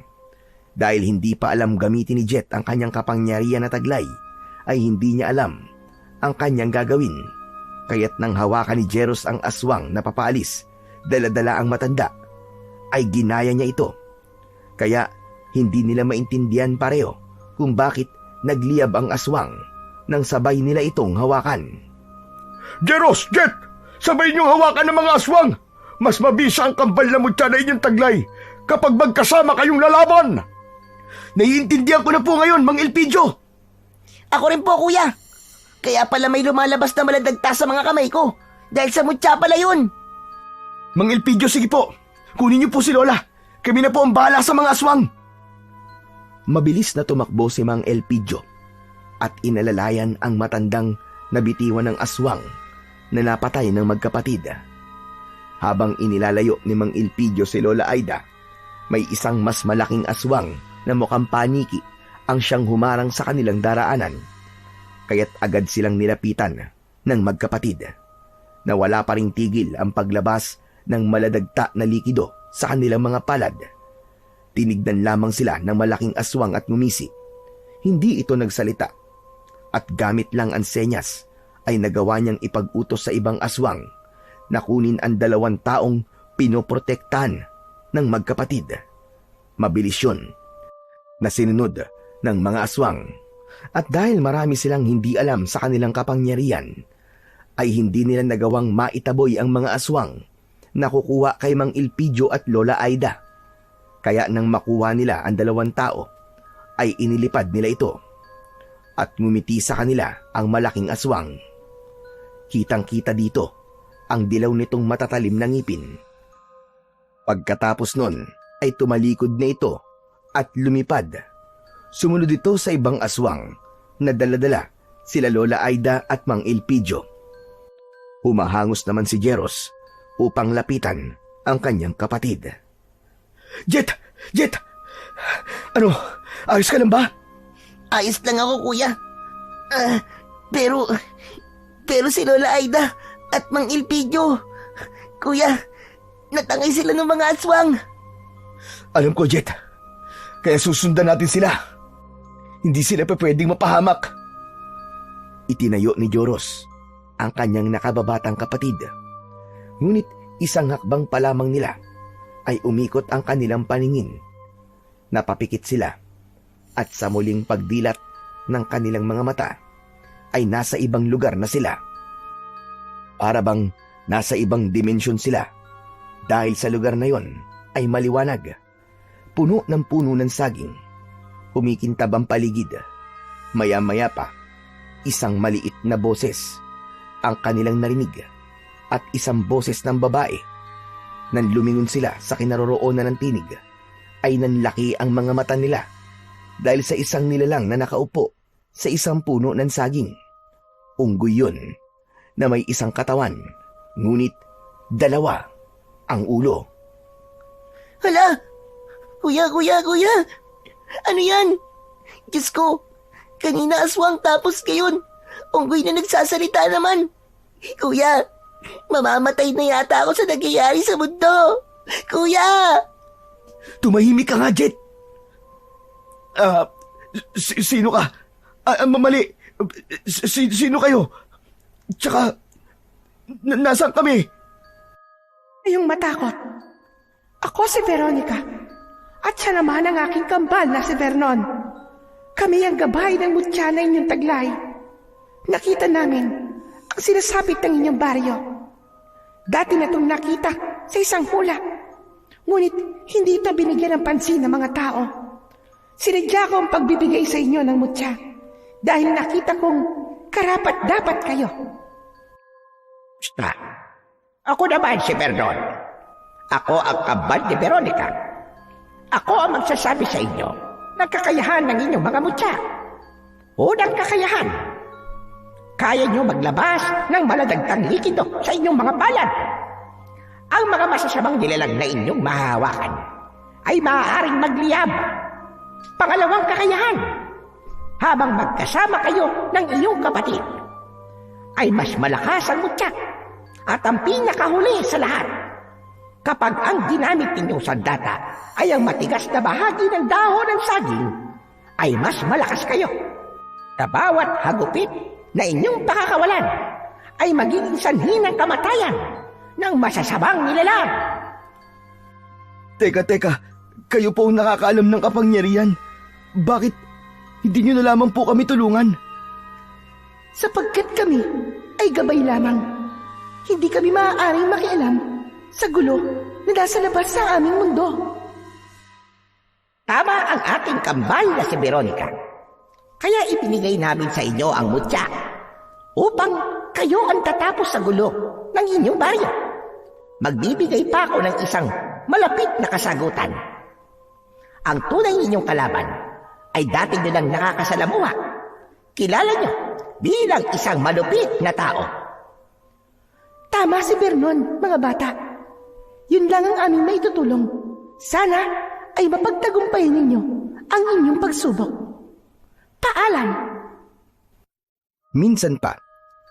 Dahil hindi pa alam gamitin ni Jet ang kanyang kapangyarihan na taglay, ay hindi niya alam ang kanyang gagawin. Kaya't nang hawakan ni Jeros ang aswang na papaalis, dala-dala ang matanda, ay ginaya niya ito. Kaya hindi nila maintindihan pareho kung bakit nagliyab ang aswang nang sabay nila itong hawakan. Jeros! Jet! Sabay niyong hawakan ng mga aswang! Mas mabisa ang kambal na mutya na inyong taglay kapag magkasama kayong lalaban! Naiintindihan ko na po ngayon, Mang Elpidio! Ako rin po, kuya. Kaya pala may lumalabas na maladagta sa mga kamay ko. Dahil sa mutya pala yun. Mang Elpidio, sige po. Kunin niyo po si Lola. Kami na po ang bahala sa mga aswang. Mabilis na tumakbo si Mang Elpidio at inalalayan ang matandang nabitiwan ng aswang na napatay ng magkapatid. Habang inilalayo ni Mang Elpidio si Lola Aida, may isang mas malaking aswang na mukhang paniki ang siyang humarang sa kanilang daraanan. Kaya't agad silang nilapitan ng magkapatid. Nawala pa ring tigil ang paglabas ng maladagta na likido sa kanilang mga palad. Tinignan lamang sila ng malaking aswang at ngumisi. Hindi ito nagsalita. At gamit lang ang senyas ay nagawa niyang ipag-utos sa ibang aswang na kunin ang 2 taong pinoprotektahan ng magkapatid. Mabilis yun na sinunod ng mga aswang. At dahil marami silang hindi alam sa kanilang kapangyarihan, ay hindi nila nagawang maitaboy ang mga aswang na kukuha kay Mang Elpidio at Lola Aida. Kaya nang makuha nila ang 2 tao, ay inilipad nila ito at ngumiti sa kanila ang malaking aswang. Kitang-kita dito ang dilaw nitong matatalim na ngipin. Pagkatapos nun ay tumalikod na ito at lumipad. Sumunod ito sa ibang aswang na dala-dala sila Lola Aida at Mang Elpidio. Humahangos naman si Jeros upang lapitan ang kanyang kapatid. Jet! Jet! Ano? Ayos ka lang ba? Ayos lang ako, kuya. Pero si Lola Aida at Mang Elpidio, kuya, natangay sila ng mga aswang. Alam ko, Jet. Kaya susundan natin sila. Hindi sila pa pwedeng mapahamak. Itinayo ni Joros ang kanyang nakababatang kapatid. Ngunit isang hakbang pa lamang nila ay umikot ang kanilang paningin. Napapikit sila at sa muling pagdilat ng kanilang mga mata ay nasa ibang lugar na sila. Para bang nasa ibang dimensyon sila dahil sa lugar na yon ay maliwanag. Puno ng puno ng saging. Kumikintab ang paligid. Maya-maya pa, isang maliit na boses ang kanilang narinig at isang boses ng babae. Nang lumingon sila sa kinaroroonan ng tinig, ay nanlaki ang mga mata nila dahil sa isang nilalang na nakaupo sa isang puno ng saging. Unggoy yun na may isang katawan, ngunit dalawa ang ulo. Hala! Kuya! Ano yan? Diyos ko, kanina aswang tapos ngayon, unggoy na nagsasalita naman. Kuya, mamamatay na yata ako sa nangyayari sa mundo. Kuya! Tumahimik ka nga, Jet! Sino ka? Mali! Sino kayo? Tsaka, nasaan kami? Ayong matakot. Ako si Veronica. At siya naman ang aking kambal na si Vernon. Kami ang gabay ng mutya na inyong taglay. Nakita namin ang sinasabit ng inyong baryo. Dati na itong nakita sa isang hula. Ngunit hindi ito binigyan ng pansin ng mga tao. Sinadya ko ang pagbibigay sa inyo ng mutya dahil nakita kong karapat-dapat kayo. Basta, ako naman si Vernon. Ako ang kambal ni Veronica. Ako ang magsasabi sa inyo ng kakayahan ng inyong mga mutya. Unang kakayahan, kaya nyo maglabas ng maladagtang likido sa inyong mga palad. Ang mga masasamang nilalang na inyong mahahawakan ay maaaring magliyab. Pangalawang kakayahan, habang magkasama kayo ng iyong kapatid, ay mas malakas ang mutya at ang pinakahuli sa lahat. Kapag ang ginamit ninyong sandata ay ang matigas na bahagi ng dahon ng saging, ay mas malakas kayo. Sa bawat hagupit na inyong pakakawalan, ay magiging sanhi ng kamatayan ng masasamang nilalang. Teka, kayo po ang nakakaalam ng kapangyarihan. Bakit hindi nyo na lamang po kami tulungan? Sapagkat kami ay gabay lamang. Hindi kami maaaring makialam sa gulo na nasa labas sa aming mundo. Tama ang ating kambal na si Veronica. Kaya ibinigay namin sa inyo ang mutya upang kayo ang tatapos sa gulo ng inyong baryo. Magbibigay pa ako ng isang malapit na kasagutan. Ang tunay ninyong kalaban ay dati nyo lang nakakasalamuha. Kilala nyo bilang isang malupit na tao. Tama si Vernon, mga bata. Yun lang ang aming maitutulong. Sana ay mapagtagumpayan ninyo ang inyong pagsubok. Paalam! Minsan pa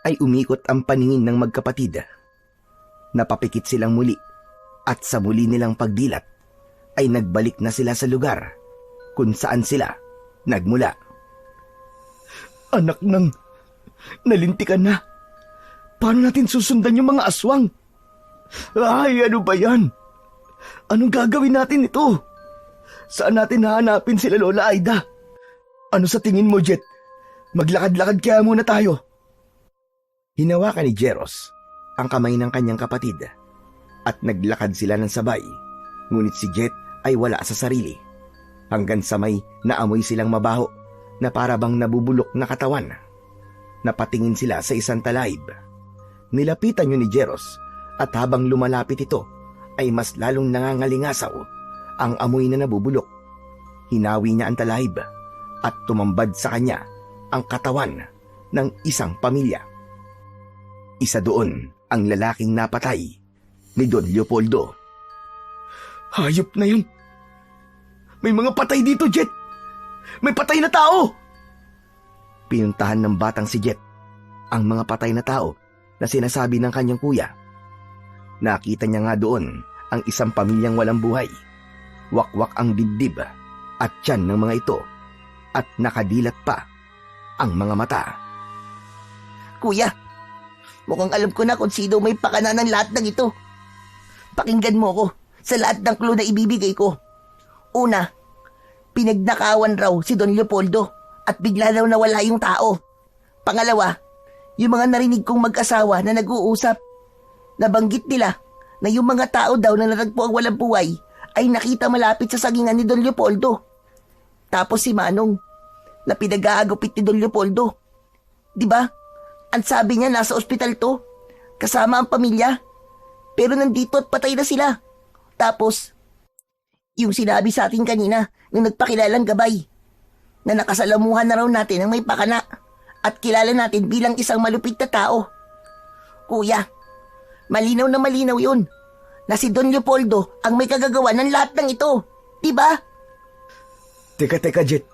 ay umikot ang paningin ng magkapatid. Napapikit silang muli at sa muli nilang pagdilat ay nagbalik na sila sa lugar kung saan sila nagmula. Anak ng nalintikan na. Paano natin susundan yung mga aswang? Ay, ano ba yan? Anong gagawin natin ito? Saan natin hahanapin sila Lola Aida? Ano sa tingin mo, Jet? Maglakad-lakad kaya muna tayo. Hinawakan ni Jeros ang kamay ng kanyang kapatid at naglakad sila ng sabay. Ngunit si Jet ay wala sa sarili. Hanggang sa may naamoy silang mabaho na parabang nabubulok na katawan. Napatingin sila sa isang talaib. Nilapitan yun ni Jeros at habang lumalapit ito ay mas lalong nangangalingasaw ang amoy na nabubulok. Hinawi niya ang talahib at tumambad sa kanya ang katawan ng isang pamilya. Isa doon ang lalaking napatay ni Don Leopoldo. Hayop na yun! May mga patay dito, Jet! May patay na tao! Pinuntahan ng batang si Jet ang mga patay na tao na sinasabi ng kanyang kuya. Nakita niya nga doon ang isang pamilyang walang buhay. Wakwak ang dibdib at tiyan ng mga ito at nakadilat pa ang mga mata. Kuya, mukhang alam ko na kung sino may pakana ng lahat ng ito. Pakinggan mo ko sa lahat ng clue na ibibigay ko. Una, pinagnakawan raw si Don Leopoldo at bigla daw nawala yung tao. Pangalawa, yung mga narinig kong mag-asawa na nag-uusap, nabanggit nila na yung mga tao daw na natagpo ang walang buhay ay nakita malapit sa sagingan ni Don Leopoldo. Tapos si Manong, na pinag-aagupit ni Don Leopoldo. Diba? Ang sabi niya nasa ospital to, kasama ang pamilya. Pero nandito at patay na sila. Tapos, yung sinabi sa atin kanina nung nagpakilalang gabay, na nakasalamuhan na raw natin ang may pakana at kilala natin bilang isang malupit na tao. Kuya, malinaw na malinaw yun na si Don Leopoldo ang may kagagawa ng lahat ng ito. Diba? Teka, Jet.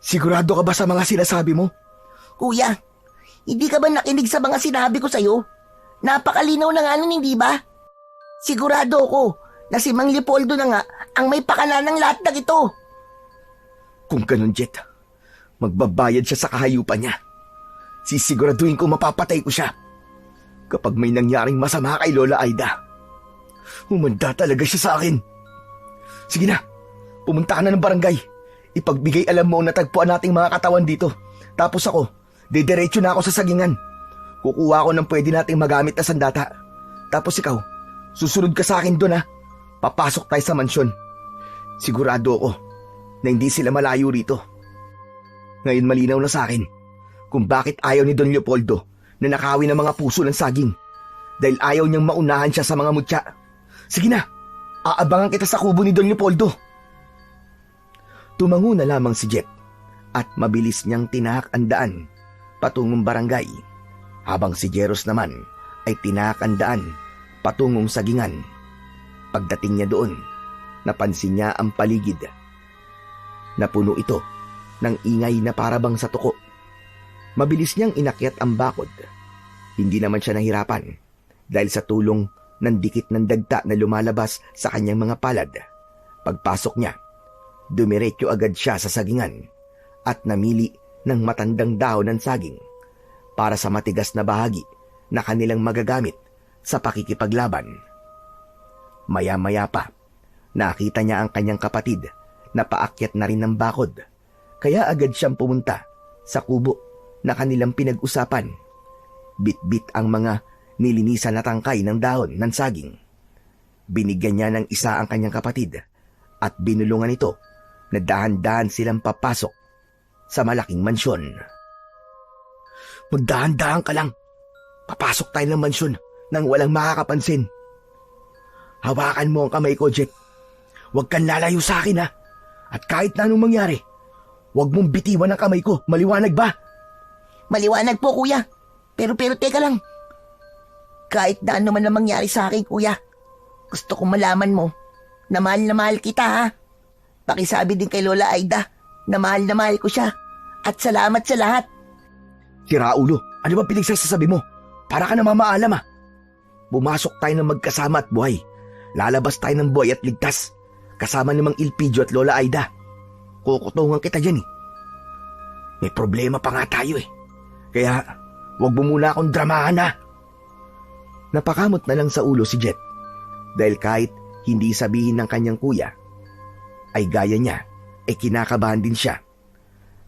Sigurado ka ba sa mga sinasabi mo? Kuya, hindi ka ba nakinig sa mga sinabi ko sa'yo? Napakalinaw na nga nun, hindi ba? Sigurado ko na si Mang Leopoldo na nga ang may pakana ng lahat ng ito. Kung ganun, Jet, magbabayad siya sa kahayupan niya. Sisiguraduhin ko mapapatay ko siya. Kapag may nangyaring masama kay Lola Aida, humanda talaga siya sa akin. Sige na, pumunta ka na ng barangay. Ipagbigay alam mo na tagpuan nating mga katawan dito. Tapos ako, didiretso na ako sa sagingan. Kukuha ko ng pwede nating magamit na sandata. Tapos ikaw, susunod ka sa akin doon, ha. Papasok tayo sa mansyon. Sigurado ako na hindi sila malayo rito. Ngayon malinaw na sa akin kung bakit ayaw ni Don Leopoldo na nakawin ang mga puso ng saging. Dahil ayaw niyang maunahan siya sa mga mutya. Sige na, aabangan kita sa kubo ni Don Leopoldo. Tumango na lamang si Jet at mabilis niyang tinahak ang daan patungong barangay, habang si Jeros naman ay tinahak ang daan patungong sagingan. Pagdating niya doon, napansin niya ang paligid. Napuno ito ng ingay na parabang sa tuko. Mabilis niyang inakyat ang bakod. Hindi naman siya nahirapan dahil sa tulong ng dikit ng dagta na lumalabas sa kanyang mga palad. Pagpasok niya, dumiretso agad siya sa sagingan at namili ng matandang dahon ng saging para sa matigas na bahagi na kanilang magagamit sa pakikipaglaban. Maya-maya pa, nakita niya ang kanyang kapatid na paakyat na rin ng bakod, kaya agad siyang pumunta sa kubo na kanilang pinag-usapan. Bit-bit ang mga nilinisan na tangkay ng dahon ng saging. Binigyan niya ng isa ang kanyang kapatid at binulungan ito na dahan-dahan silang papasok sa malaking mansyon. Magdahan-dahan ka lang. Papasok tayo ng mansyon nang walang makakapansin. Hawakan mo ang kamay ko, Jet. Huwag kang lalayo sa akin, ha? At kahit na anong mangyari, huwag mong bitiwan ang kamay ko. Maliwanag ba? Maliwanag po, kuya. Pero teka lang. Kahit na ano man ang mangyari sa akin, kuya, gusto kong malaman mo na mahal kita, ha? Pakisabi din kay Lola Aida na mahal ko siya. At salamat sa lahat. Sira ulo, ano ba pinagsasabi mo? Para ka na mamaalam, ha? Bumasok tayo ng magkasama at buhay. Lalabas tayo ng buhay at ligtas. Kasama namang Ilpidio at Lola Aida. Kukutungan kita dyan, eh. May problema pa nga tayo, eh. Kaya, huwag mo muna akong dramahan, ha? Napakamot na lang sa ulo si Jet. Dahil kahit hindi sabihin ng kanyang kuya, ay gaya niya, ay kinakabahan din siya.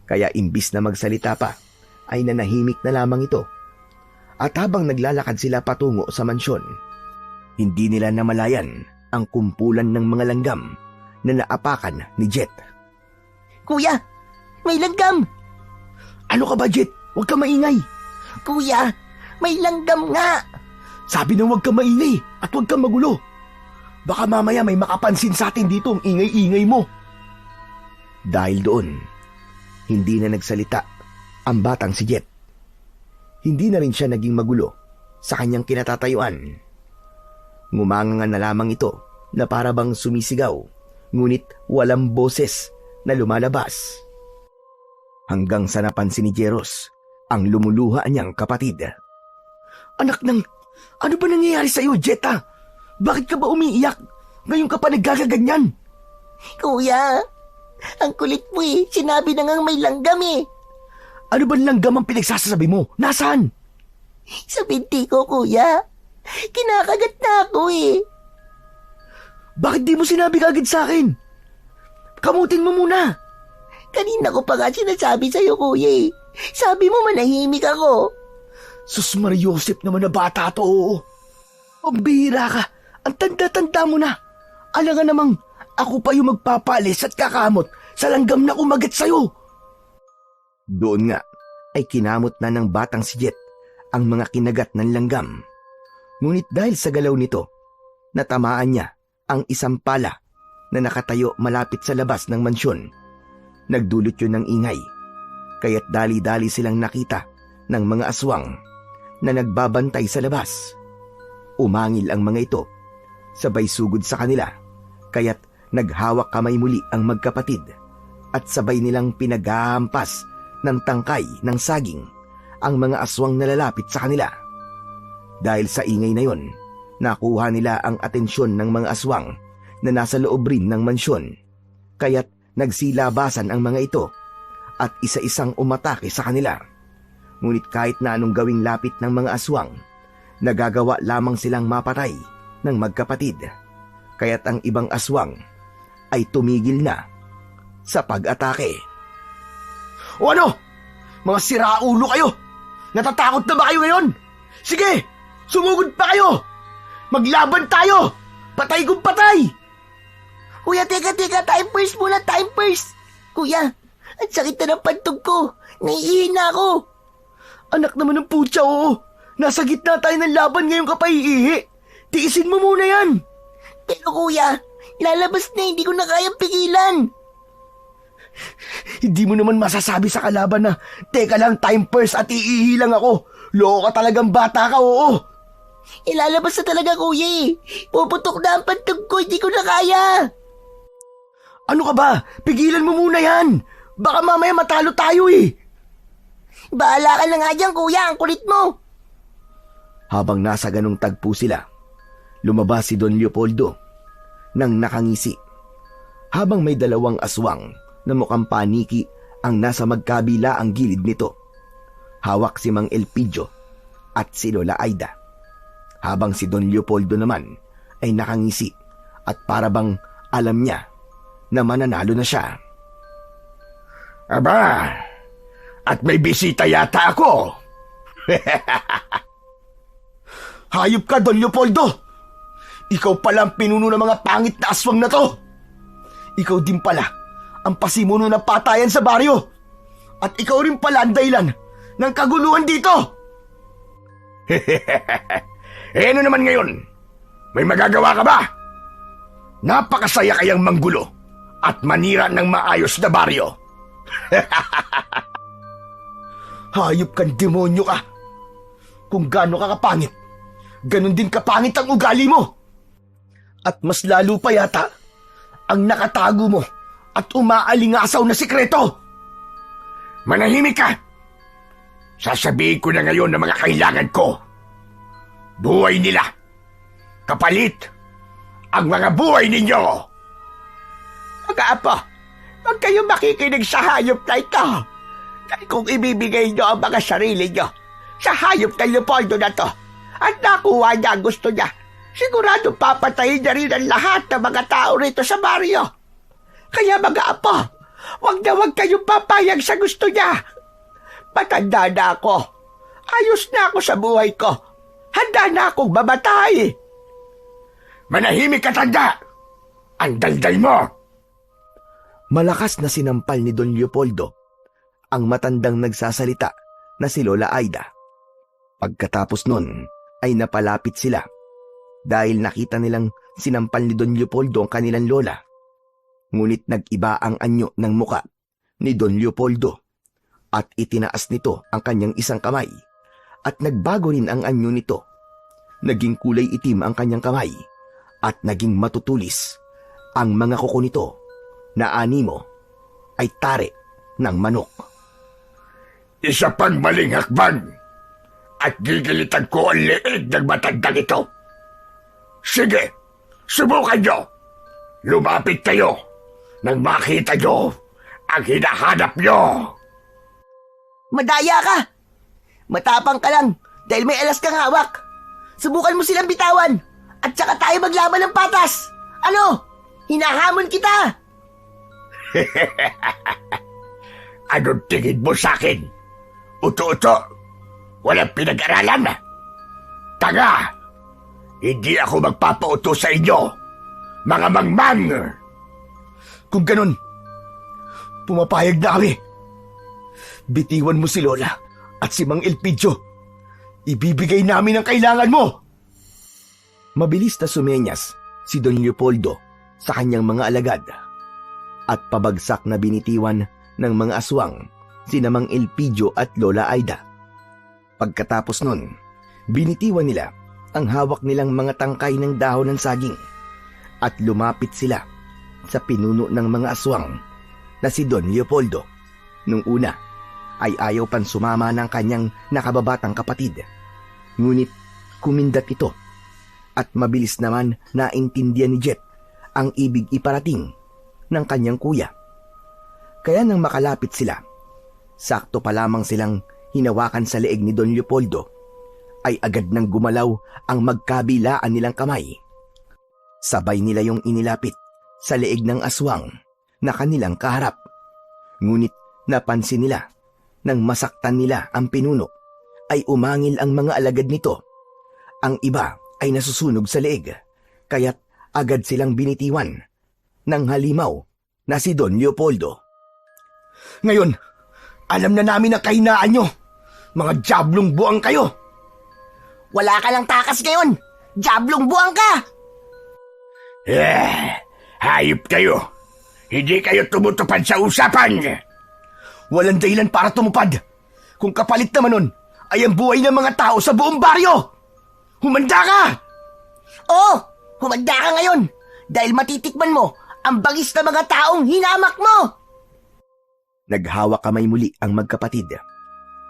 Kaya imbis na magsalita pa, ay nanahimik na lamang ito. At habang naglalakad sila patungo sa mansyon, hindi nila namalayan ang kumpulan ng mga langgam na naapakan ni Jet. Kuya, may langgam! Ano ka ba, Jet? Huwag ka maingay! Kuya, may langgam nga! Sabi na huwag ka maingay at huwag ka magulo. Baka mamaya may makapansin sa atin dito ang ingay-ingay mo. Dahil doon, hindi na nagsalita ang batang si Jet. Hindi na rin siya naging magulo sa kanyang kinatatayuan. Ngumanga na lamang ito na para bang sumisigaw, ngunit walang boses na lumalabas. Hanggang sa napansin ni Jeros ang lumuluha niyang kapatid. Anak ng, ano ba nangyayari sa iyo, Jetta? Bakit ka ba umiiyak? Ngayon ka pa nagkakaganyan? Kuya, ang kulit mo eh. Sinabi na ngang may langgam eh. Ano ba langgam ang pinagsasabi mo? Nasaan? Sa binti ko, kuya. Kinakagat na ako eh. Bakit di mo sinabi kagad sa akin? Kamutin mo muna. Kanina ko pa nga sinasabi sa'yo, kuya eh. Sabi mo manahimik ako. Sus Mariosep naman na bata to. Pambihira ka. Ang tanda-tanda mo na. Alangan namang ako pa yung magpapalis at kakamot sa langgam na kumagat sa'yo. Doon nga ay kinamot na ng batang si Jet ang mga kinagat ng langgam. Ngunit dahil sa galaw nito, natamaan niya ang isang pala na nakatayo malapit sa labas ng mansyon. Nagdulot yun ng ingay, kaya't dali-dali silang nakita ng mga aswang na nagbabantay sa labas. Umangil ang mga ito, sabay sugod sa kanila, kaya't naghawak kamay muli ang magkapatid at sabay nilang pinaghahampas ng tangkay ng saging ang mga aswang na lalapit sa kanila. Dahil sa ingay na yon, nakuha nila ang atensyon ng mga aswang na nasa loob rin ng mansyon, kaya't nagsilabasan ang mga ito at isa-isang umatake sa kanila. Ngunit kahit na anong gawing lapit ng mga aswang, nagagawa lamang silang mapatay ng magkapatid, kaya't ang ibang aswang ay tumigil na sa pag-atake. O ano? Mga siraulo kayo! Natatakot na ba kayo ngayon? Sige! Sumugod pa kayo! Maglaban tayo! Patay kung patay! Kuya, teka, time first muna, time first. Kuya, ang sakit na ng pantog ko. Naiihi na ako. Anak naman ng putya, oo. Nasa gitna tayo ng laban ngayon ka pa iihi. Tiisin mo muna yan. Pero kuya, lalabas na, hindi ko na kayang pigilan. Hindi mo naman masasabi sa kalaban na, teka lang, time first at iihi lang ako. Loko ka talagang bata ka, oo. Ilalabas na talaga, kuya eh. Puputok na ang pantog ko, hindi ko na kaya. Ano ka ba? Pigilan mo muna yan. Baka mamaya matalo tayo eh. Bahala ka na nga dyan, kuya. Ang kulit mo. Habang nasa ganong tagpo sila, lumabas si Don Leopoldo nang nakangisi. Habang may dalawang aswang na mukhang paniki ang nasa magkabila ang gilid nito. Hawak si Mang Elpidio at si Lola Aida. Habang si Don Leopoldo naman ay nakangisi at para bang alam niya na mananalo na siya. Aba, at may bisita yata ako. Hayop ka, Don Leopoldo! Ikaw pala ang pinuno ng mga pangit na aswang na to! Ikaw din pala ang pasimuno ng patayan sa baryo! At ikaw rin pala ang dahilan ng kaguluhan dito! Ano naman ngayon? May magagawa ka ba? Napakasaya kayang manggulo at manira ng maayos na baryo. Hayop kang demonyo ka! Kung gaano ka kapangit, ganun din kapangit ang ugali mo! At mas lalo pa yata ang nakatago mo at umaalingasaw na sikreto! Manahimik ka! Sasabihin ko na ngayon ng mga kailangan ko. Buhay nila. Kapalit ang mga buhay ninyo. Mga apo, huwag kayong makikinig sa hayop na ito. Dahil kung ibibigay nyo ang mga sarili nyo sa hayop na Leopoldo na to at nakuha niya ang gusto niya, siguradong papatayin niya rin ang lahat ng mga tao rito sa baryo. Kaya mga apo, huwag na huwag kayong papayag sa gusto niya. Matanda na ako. Ayos na ako sa buhay ko. Handa na akong mamatay. Manahimik ka, tanda! Ang daldal mo! Malakas na sinampal ni Don Leopoldo ang matandang nagsasalita na si Lola Aida. Pagkatapos nun ay napalapit sila dahil nakita nilang sinampal ni Don Leopoldo ang kanilang lola. Ngunit nag-iba ang anyo ng muka ni Don Leopoldo at itinaas nito ang kanyang isang kamay at nagbago rin ang anyo nito. Naging kulay itim ang kanyang kamay at naging matutulis ang mga kuko nito na animo ay tare ng manok. Isa pang maling hakbang at gigilitan ko ang leeg ng matandang ito. Sige, subukan nyo. Lumapit kayo nang makita nyo ang hinahanap nyo. Madaya ka! Matapang ka lang dahil may alas kang hawak. Subukan mo silang bitawan at saka tayo maglaban ng patas. Ano? Hinahamon kita! Anong tingin mo sa akin? Uto-uto, walang pinag-aralan. Tanga! Hindi ako magpapauto sa inyo, mga mangmang! Kung ganun, pumapayag na kami. Bitiwan mo si Lola at si Mang Elpidio. Ibibigay namin ang kailangan mo. Mabilis na sumenyas si Don Leopoldo sa kanyang mga alagad at pabagsak na binitiwan ng mga aswang sina Mang Elpidio at Lola Aida. Pagkatapos nun, binitiwan nila ang hawak nilang mga tangkay ng dahon ng saging at lumapit sila sa pinuno ng mga aswang na si Don Leopoldo. Nung una ay ayaw pan sumama ng kanyang nakababatang kapatid. Ngunit kumindat ito at mabilis naman naintindihan ni Jet ang ibig iparating ng kanyang kuya. Kaya nang makalapit sila, sakto pa lamang silang hinawakan sa leeg ni Don Leopoldo, ay agad nang gumalaw ang magkabilaan nilang kamay. Sabay nila yung inilapit sa leeg ng aswang na kanilang kaharap. Ngunit napansin nila nang masaktan nila ang pinuno ay umangil ang mga alagad nito. Ang iba ay nasusunog sa leeg, kaya't agad silang binitiwan ng halimaw na si Don Leopoldo. Ngayon, alam na namin ang kahinaan nyo. Mga diablong buang kayo. Wala ka lang takas ngayon! Diablong buwang ka! Hayop kayo. Hindi kayo tumutupad sa usapan. Walang dahilan para tumupad. Kung kapalit naman nun ay ang buhay ng mga tao sa buong baryo. Humanda ka! Oo! Humanda ka ngayon! Dahil matitikman mo ang bangis na mga taong hinamak mo! Naghawak kamay muli ang magkapatid.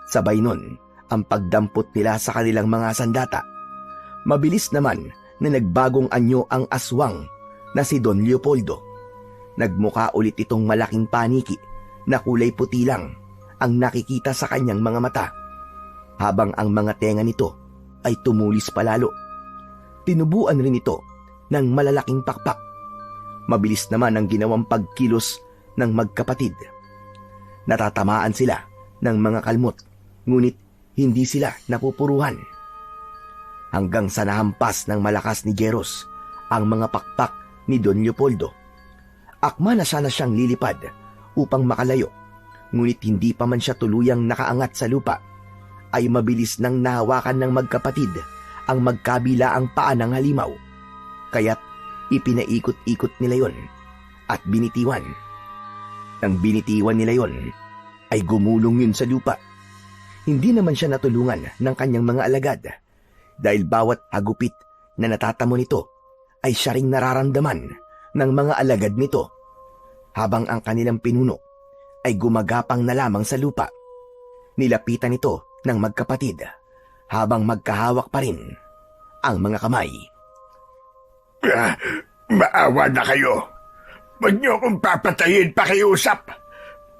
Sabay nun ang pagdampot nila sa kanilang mga sandata. Mabilis naman na nagbagong anyo ang aswang na si Don Leopoldo. Nagmukha ulit itong malaking paniki na kulay puti lang ang nakikita sa kanyang mga mata, habang ang mga tenga nito ay tumulis palalo. Tinubuan rin ito ng malalaking pakpak. Mabilis naman ang ginawang pagkilos ng magkapatid. Natatamaan sila ng mga kalmot, ngunit hindi sila napupuruhan. Hanggang sa nahampas ng malakas ni Jeros ang mga pakpak ni Don Leopoldo. Akma na sana siyang lilipad upang makalayo, ngunit hindi pa man siya tuluyang nakaangat sa lupa, ay mabilis nang nahawakan ng magkapatid ang magkabilaang paa ng halimaw. Kaya't ipinaikot-ikot nila yon at binitiwan. Nang binitiwan nila yon, ay gumulong yun sa lupa. Hindi naman siya natulungan ng kanyang mga alagad, dahil bawat hagupit na natatamo nito ay siya ring nararamdaman ng mga alagad nito, habang ang kanilang pinuno ay gumagapang na lamang sa lupa. Nilapitan ito ng magkapatid habang magkahawak pa rin ang mga kamay. Maawa na kayo. Huwag niyo akong papatayin, pakiusap.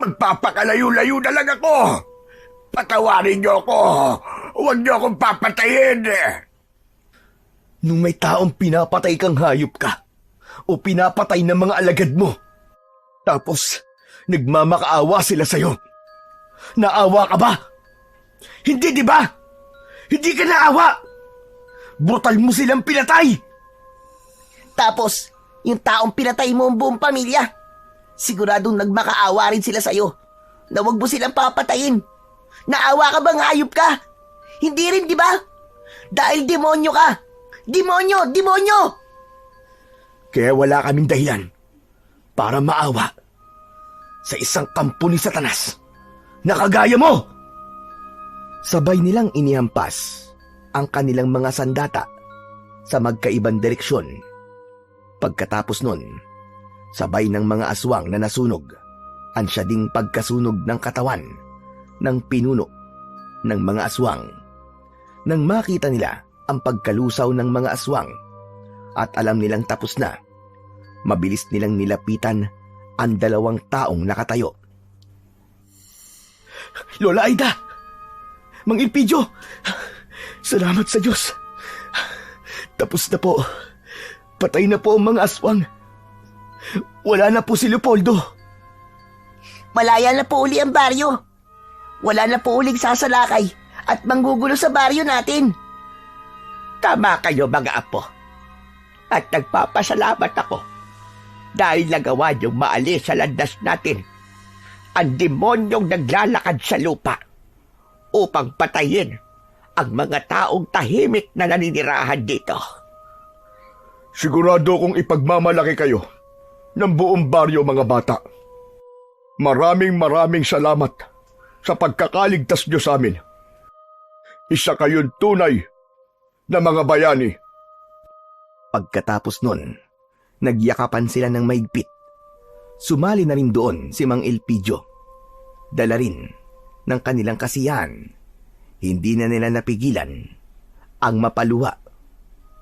Magpapakalayo-layo na lang ako. Patawarin niyo ako. Huwag niyo akong papatayin. Nung may taong pinapatay kang hayop ka o pinapatay ng mga alagad mo, tapos nagmamakaawa sila sa'yo, naawa ka ba? Hindi, di ba? Hindi ka naawa. Brutal mo silang pinatay. Tapos, yung taong pinatay mo ang buong pamilya, siguradong nagmakaawa rin sila sa'yo na wag mo silang papatayin. Naawa ka bang hayop ka? Hindi rin, di ba? Dahil demonyo ka. Demonyo! Demonyo! Kaya wala kaming dahilan para maawa sa isang kampo ni Satanas na kagaya mo. Sabay nilang inihampas ang kanilang mga sandata sa magkaibang direksyon. Pagkatapos nun, sabay ng mga aswang na nasunog, ansya ding pagkasunog ng katawan ng pinuno ng mga aswang. Nang makita nila ang pagkalusaw ng mga aswang at alam nilang tapos na, mabilis nilang nilapitan ang 2 taong nakatayo. Lola Aida! Mang Ilpidio! Salamat sa Diyos! Tapos na po. Patay na po ang mga aswang. Wala na po si Leopoldo. Malaya na po uli ang baryo. Wala na po uling sasalakay at manggugulo sa baryo natin. Tama kayo mga apo. At nagpapasalamat ako dahil nagawa niyong maalis sa landas natin ang demonyong naglalakad sa lupa upang patayin ang mga taong tahimik na naninirahan dito. Sigurado kong ipagmamalaki kayo ng buong baryo, mga bata. Maraming salamat sa pagkakaligtas niyo sa amin. Isa kayong tunay na mga bayani. Pagkatapos nun, nagyakapan sila ng maigpit. Sumali na rin doon si Mang Ilpidio. Dala rin ng kanilang kasiyahan. Hindi na nila napigilan ang mapaluha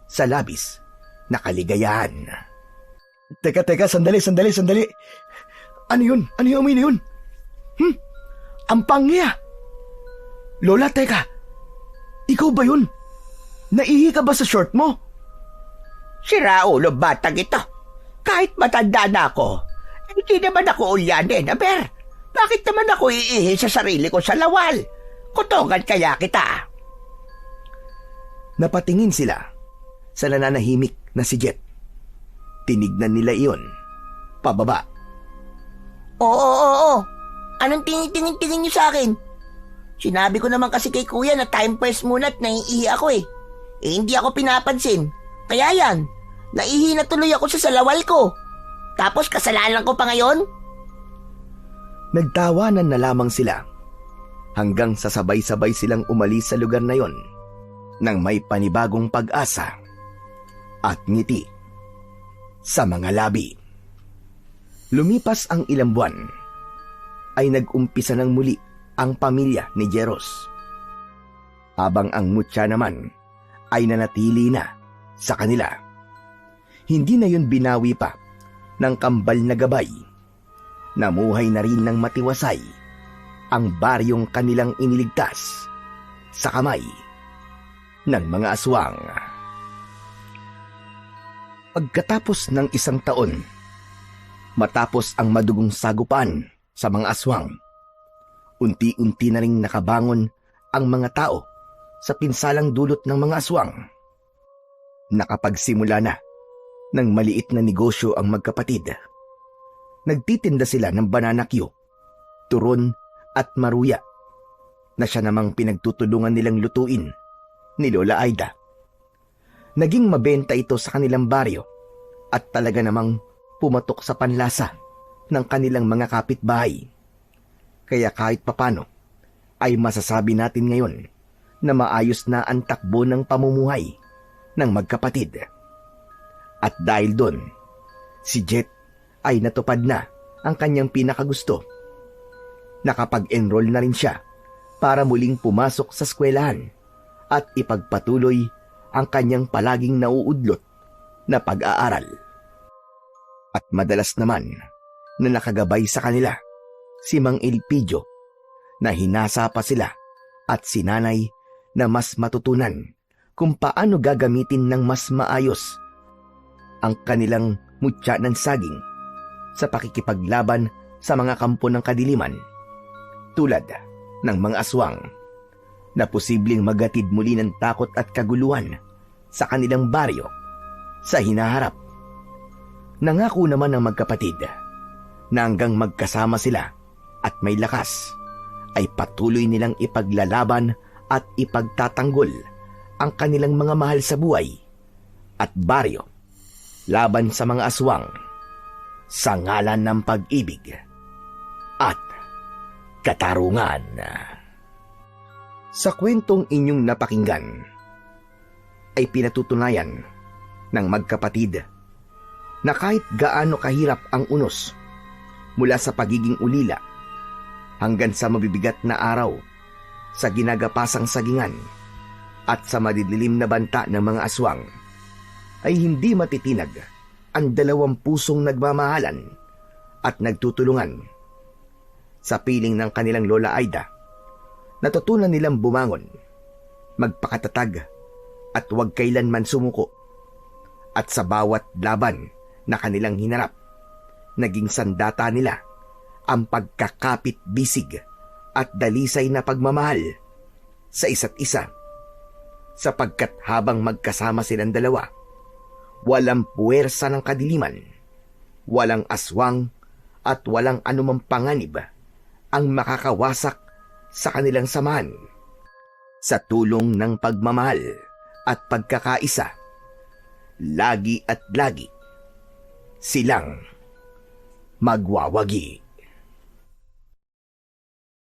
sa labis na kaligayahan. Teka, sandali. Ano yun? Ano yung amoy na yun? Ang pangya! Lola, teka. Ikaw ba yun? Naihi ka ba sa short mo? Si Raulo, batang ito. Kahit matanda na ako, hindi naman ako ulyanin. Aber, bakit naman ako iihi sa sarili ko sa lawal? Kutongan kaya kita. Napatingin sila sa nananahimik na si Jet. Tinignan nila iyon pababa. Oo. Anong tingin niyo sa akin? Sinabi ko naman kasi kay kuya na time first muna at naiihi ako eh. Hindi ako pinapansin. Kaya yan, naihi na tuloy ako sa salawal ko. Tapos kasalanan ko pa ngayon? Nagtawanan na lamang sila hanggang sa sabay-sabay silang umalis sa lugar na yon nang may panibagong pag-asa at ngiti sa mga labi. Lumipas ang ilang buwan ay nag-umpisa ng muli ang pamilya ni Jeros. Habang ang mutya naman ay nanatili na sa kanila. Hindi na yun binawi pa ng kambal na gabay. Namuhay na rin ng matiwasay ang baryong kanilang iniligtas sa kamay ng mga aswang. Pagkatapos ng 1 taon, matapos ang madugong sagupan sa mga aswang, unti-unti na ring nakabangon ang mga tao sa pinsalang dulot ng mga aswang. Nakapagsimula na ng maliit na negosyo ang magkapatid. Nagtitinda sila ng banana Q, turon at maruya na siya namang pinagtutulungan nilang lutuin ni Lola Aida. Naging mabenta ito sa kanilang baryo at talaga namang pumatok sa panlasa ng kanilang mga kapitbahay. Kaya kahit papano ay masasabi natin ngayon na maayos na ang takbo ng pamumuhay ng magkapatid. At dahil doon, si Jet ay natupad na ang kanyang pinakagusto. Nakapag-enroll na rin siya para muling pumasok sa eskwelahan at ipagpatuloy ang kanyang palaging nauudlot na pag-aaral. At madalas naman na nakagabay sa kanila si Mang Ilpidio na hinasa pa sila at si Nanay na mas matutunan kung paano gagamitin ng mas maayos ang kanilang mutya ng saging sa pakikipaglaban sa mga kampo ng kadiliman tulad ng mga aswang na posibleng magatid muli ng takot at kaguluhan sa kanilang baryo sa hinaharap. Nangako naman ng magkapatid na hanggang magkasama sila at may lakas ay patuloy nilang ipaglalaban at ipagtatanggol ang kanilang mga mahal sa buhay at baryo laban sa mga aswang sa ngalan ng pag-ibig at katarungan. Sa kwentong inyong napakinggan ay pinatutunayan ng magkapatid na kahit gaano kahirap ang unos mula sa pagiging ulila hanggang sa mabibigat na araw sa ginagapasang sagingan at sa madidilim na banta ng mga aswang, ay hindi matitinag ang dalawang pusong nagmamahalan at nagtutulungan. Sa piling ng kanilang Lola Aida, natutunan nilang bumangon, magpakatatag at huwag kailanman sumuko. At sa bawat laban na kanilang hinarap, naging sandata nila ang pagkakapit-bisig at dalisay na pagmamahal sa isa't isa. Sapagkat habang magkasama silang dalawa, walang puwersa ng kadiliman, walang aswang at walang anumang panganib ang makakawasak sa kanilang samahan. Sa tulong ng pagmamahal at pagkakaisa, lagi at lagi silang magwawagi.